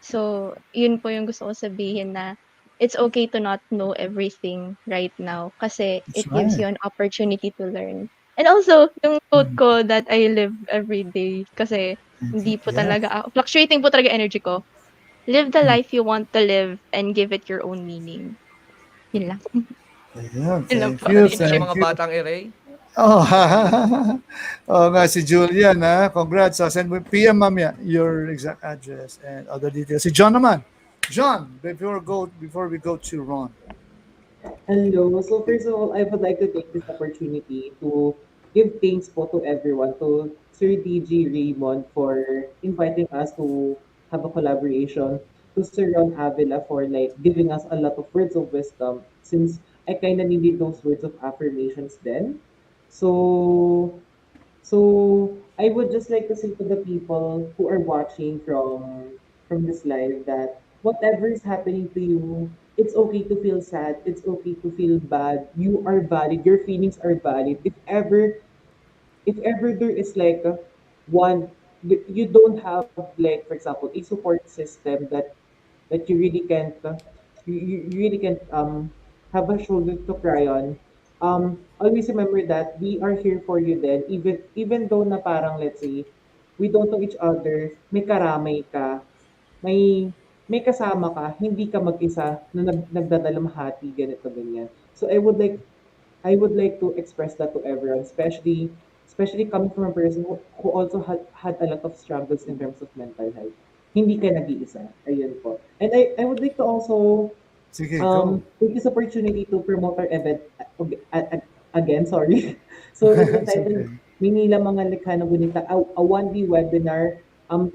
So, yun po yung gusto ko sabihin na it's okay to not know everything right now kasi That's it gives right. you an opportunity to learn. And also, yung quote ko that I live every day kasi hindi po Yes. talaga fluctuating po talaga energy ko. Live the life you want to live and give it your own meaning. Yun lang. Ayan, Yun lang thank po. you, Panalig sa thank mga you. batang Iray. Oh, oh nga, si Julian, ha? Congrats. Send mo PM mamaya your exact address and other details. Si John naman. John, before we go to Ron. Hello. So first of all, I would like to take this opportunity to give thanks po to everyone, to Sir DG Raymond for inviting us to have a collaboration, to Sir Ron Avila for like giving us a lot of words of wisdom since I kind of needed those words of affirmations then. So I would just like to say to the people who are watching from this live that whatever is happening to you, it's okay to feel sad. It's okay to feel bad. You are valid. Your feelings are valid. If ever there is like one, you don't have like, for example, a support system that you really can't you really can't have a shoulder to cry on. Always remember that we are here for you then, even though na parang, let's say, we don't know each other, may karamay ka, may kasama ka, hindi ka mag-isa na nagdadalamhati, ganito, ganyan. So I would like to express that to everyone, especially coming from a person who also had a lot of struggles in terms of mental health. Hindi ka nag-iisa. Ayun po. And I would like to also Sige, go. take this opportunity to promote our event again, sorry. So it's It's entitled okay. Manila Mga Likha na Bonita, a 1D webinar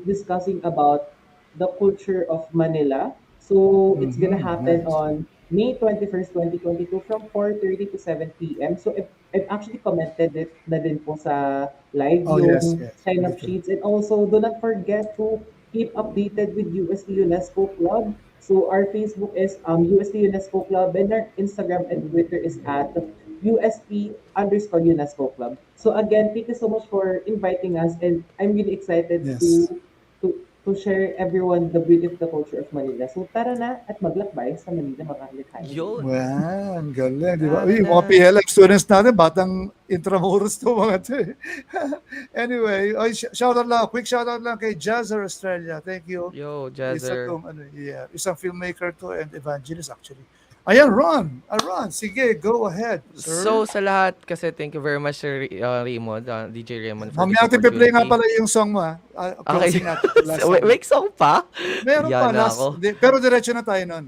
discussing about the culture of Manila. So it's gonna happen Nice. on May 21st, 2022 from 4:30 to 7 p.m. So I've actually commented it na din po sa live Oh, yes, yung yes. sign-up Beautiful. sheets. And also, do not forget to keep updated with UST UNESCO Club. So our Facebook is UST UNESCO Club, and our Instagram and Twitter is at UST_UNESCO Club. So again, thank you so much for inviting us, and I'm really excited Yes. to share everyone the beauty of the culture of Manila. So tara na at maglakbay sa Manila mga likha na Yun. Wow, ang galing, di ba? Tara Uy, na. mga PLF students natin, batang intramuros to mga to. Anyway, shoutout lang, quick shoutout lang kay Jazzer Australia. Thank you. Yo, Isa Jazzer. tong, isang filmmaker to and evangelist actually. Ayan, Ron, sige, go ahead, So sir. sa lahat kasi thank you very much Sir Raymond, DJ Raymond for this Mamaya natin play nga opportunity. pala yung song mo, Okay. closing natin for last So, time. wait song pa? Meron pa, Yan na ako. pero diretso na tayo nun.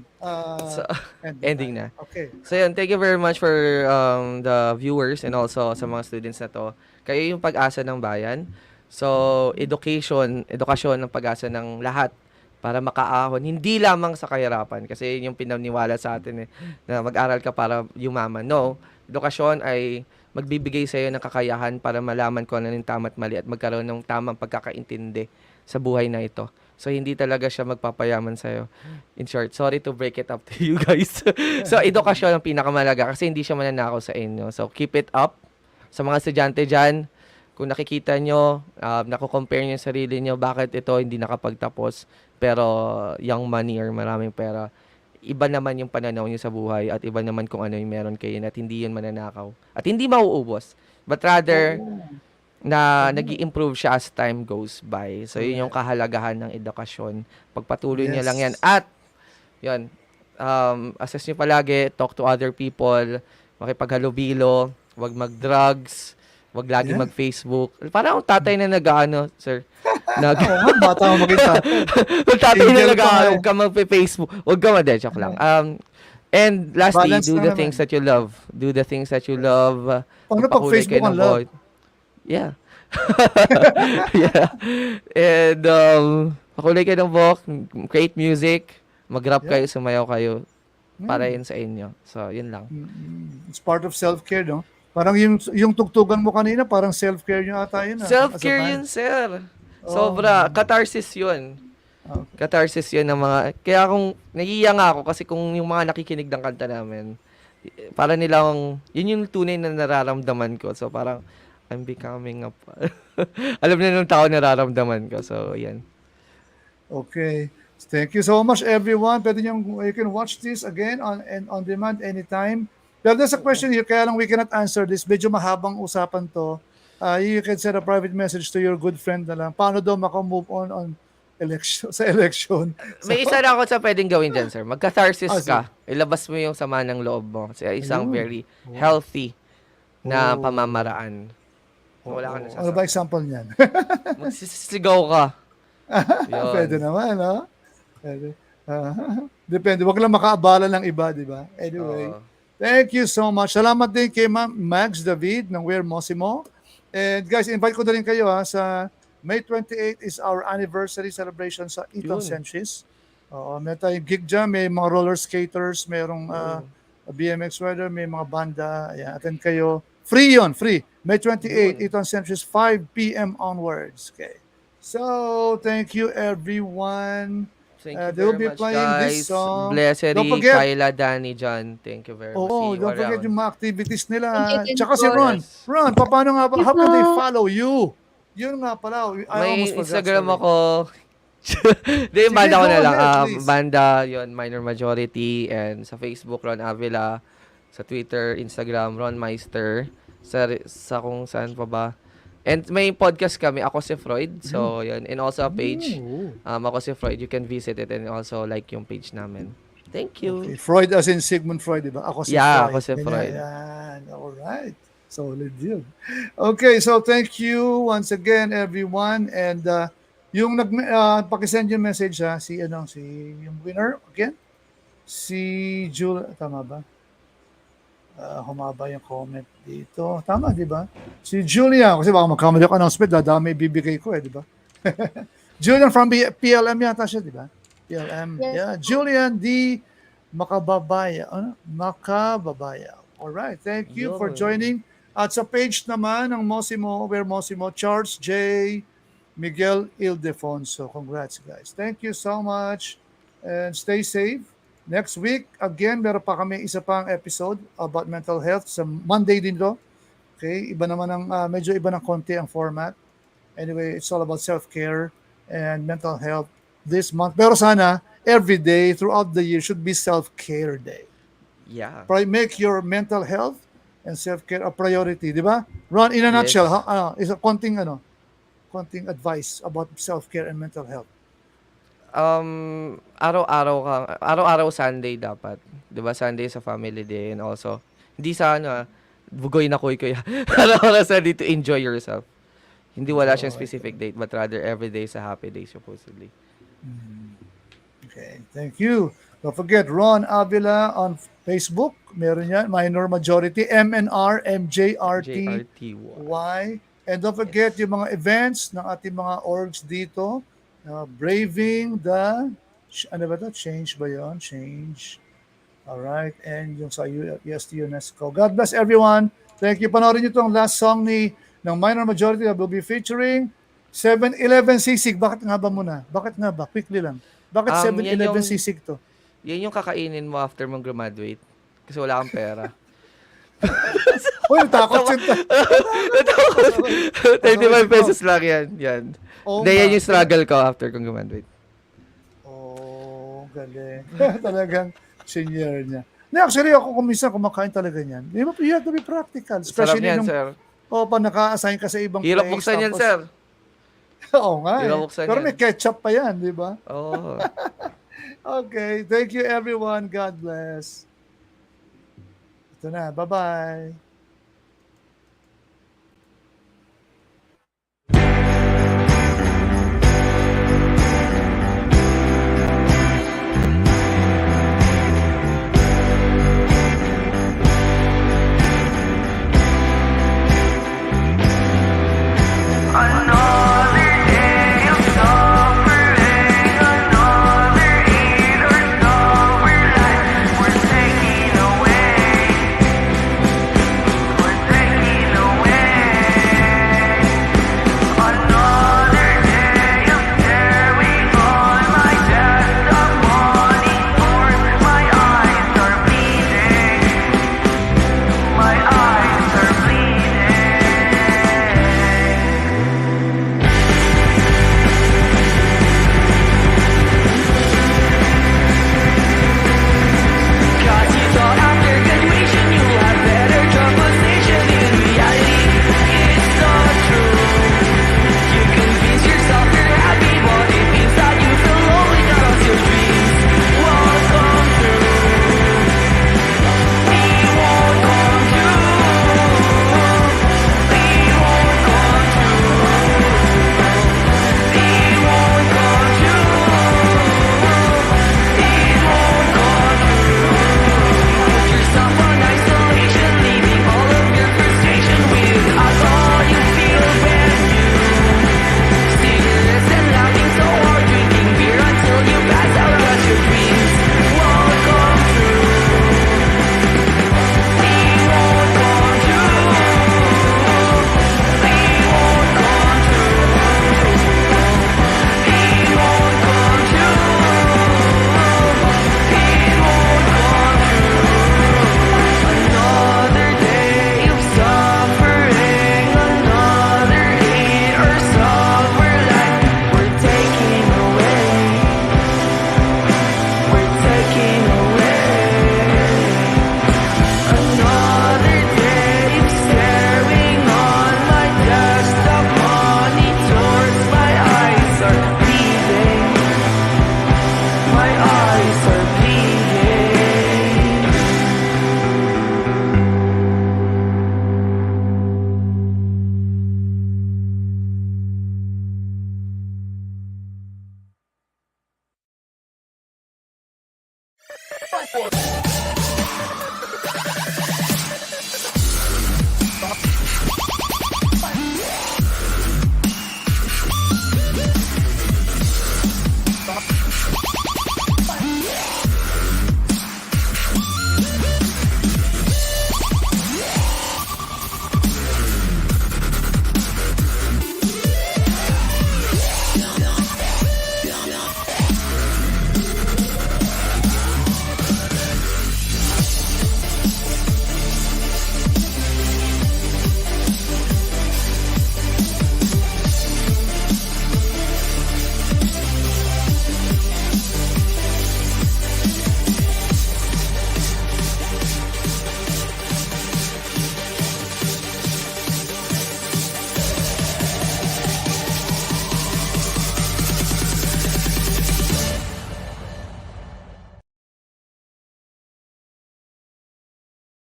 So, Ending ending tayo. na. Okay. So yun, thank you very much for the viewers and also sa mga students na to. Kayo yung pag-asa ng bayan. So, edukasyon ng pag-asa ng lahat para makaahon, hindi lamang sa kahirapan. Kasi yun yung pinaniwala sa atin na mag-aral ka para yumaman. No, edukasyon ay magbibigay sa iyo ng kakayahan para malaman kung ano yung tama at mali at magkaroon ng tamang pagkakaintindi sa buhay na ito. So, hindi talaga siya magpapayaman sa'yo. In short, sorry to break it up to you guys. So, edukasyon ang pinakamalaga kasi hindi siya mananakaw sa inyo. So, keep it up. Sa mga estudyante dyan, kung nakikita nyo, nako-compare nyo yung sarili nyo, bakit ito hindi nakapagtapos, pero young money or maraming pera, iba naman yung pananaw nyo sa buhay at iba naman kung ano yung meron kayo at hindi yun mananakaw. At hindi mauubos. But rather, na nag-i-improve siya as time goes by. So, yun yung kahalagahan ng edukasyon. Pagpatuloy niya lang yan. Yes. At, yun, assess nyo palagi, talk to other people, makipaghalubilo, wag mag-drugs, wag lagi Yeah. mag-Facebook. Parang ang tatay na nag-ano, sir. Nag Oo nga, bata mo makita. ang tatay na Single pa nga nag-ano, eh. wag ka mag-Facebook. Wag ka joke lang. And lastly, Balance do lang the naman. things that you love. Do the things that you love. Paano pag Magpahuli Facebook kayo ang ng love? bawat- Yeah. Yeah. And pakulay kayo ng buhok, create music, mag-rap Yeah. kayo, sumayaw kayo. Para yun sa inyo. So, yun lang. It's part of self-care, no? Parang yung tugtugan mo kanina, parang self-care nyo ata yun. Self-care as a yun, band. sir. Sobra. Catharsis yun. Catharsis yun ng mga... Kaya kung naiiya nga ako kasi kung yung mga nakikinig ng kanta namin, para nilang... Yun yung tunay na nararamdaman ko. So, parang I'm becoming a... Alam na nung tao nararamdaman ko. So, yan. Okay. Thank you so much, everyone. Pwede nyo, you can watch this again on demand anytime. Well, there's a question here, kaya lang we cannot answer this. Medyo mahabang usapan to. You can send a private message to your good friend na lang. Paano daw maka-move on election, sa election? May isa na ako sa pwedeng gawin dyan, sir. Mag-catharsis Ah, ka. Ilabas mo yung sama ng loob mo. Kasi isang Ayun. very healthy na Oh. pamamaraan. Wala ka na Ano ba example niyan? Magsisigaw ka. Yun. Pwede naman, no? Pwede. Depende. Wag lang makaabala ng iba, di ba? Anyway. Oo. Thank you so much. Salamat din kay Ma'am Max David ng We're Mossimo. And guys, invite ko na rin kayo sa May 28 is our anniversary celebration sa Eton Yun. Centuries. May tayong gig dyan, may mga roller skaters, mayroong BMX rider, may mga banda. Ayan, attend kayo. Free yon, free. May 28, Eton Centuries, 5 p.m. onwards. Okay. So, thank you everyone. Thank you They will very be much, playing this guys. song. Blessedy, Don't forget. Kyla, Danny, John. Thank you very much. Oo, See you don't forget around. yung mga activities nila. Thank you din Tsaka si po. Ron. Yes. Ron, paano nga ba? Yes, How can they po. follow you? Yun nga pala. I May almost forgot, Instagram sorry. ako. Di, yung Sige, banda ko go na lang. ahead, please. Banda, yun, Minor Majority. And sa Facebook, Ronn Avila. Sa Twitter, Instagram, Ron Meister. Sa kung saan pa ba. And may podcast kami, Ako si Freud. So, yun. And also a page, Ako si Freud. You can visit it and also like yung page namin. Thank you. Okay, Freud as in Sigmund Freud, di ba? Ako si Yeah, Freud. Ako si Ganyan, Freud. yan. Solid. Solid yun. Okay, so thank you once again, everyone. And yung pakisend yung message si yung winner again, si Julia, tama ba? Humaba yung comment dito. Tama, di ba? Si Julia, kasi baka magkamali ako announcement, dadami bibigay ko di ba? Julian from PLM yata siya, di ba? PLM. Yes. Yeah, Julian D. Makababaya. Makababaya. Alright, thank you for Yun. joining. At sa page naman ng Mossimo, We're Mossimo, Charles J. Miguel Ildefonso. Congrats, guys. Thank you so much. And stay safe. Next week, again, meron pa kami isa pang episode about mental health. Sa Monday din to. Okay, iba naman medyo iba ng konti ang format. Anyway, it's all about self-care and mental health this month. Pero sana, every day, throughout the year, should be self-care day. Yeah. Make your mental health and self-care a priority, di ba? Ron, in a Yes. nutshell, is a konting advice about self-care and mental health. Araw-araw Sunday dapat. 'Di ba? Sunday sa family day and also hindi sa ano, bugoy na kuy-kuy. Araw-araw Sunday to enjoy yourself. Hindi wala siyang specific date but rather every day is a happy day supposedly. Okay, thank you. Don't forget, Ronn Avila on Facebook. Meron yan. Minor Majority. MNR MJRTY. JRTY. And don't forget yung mga events ng ating mga orgs dito. Braving the... Ano ba ito? Change ba yun? Change. Alright. And yung sa UST UNESCO. God bless everyone. Thank you. Panoorin nyo itong last song ng Minor Majority that will be featuring 7-Eleven sisig. Bakit nga ba muna? Bakit nga ba? Quickly lang. Bakit Yan 7-Eleven yung sisig to? yan yung kakainin mo after mong graduate kasi wala kang pera. Uy, natakot siya. Natakot. 35 pesos lang yan. Yan. Oh, Hindi, yan nga. yung struggle ko after kong graduate. Oh, galing. Talagang senior niya. Actually, ako minsan kumakain talaga niyan. You have to be practical. Sarap Especially yan, nung sir. pa naka-assign ka sa ibang Hirap place. buksan yan, tapos- sir. Oo nga Hirap eh. buksan Pero yan. may ketchup pa yan, di ba? Oo. Okay. Thank you everyone. God bless. Ito na. Bye-bye.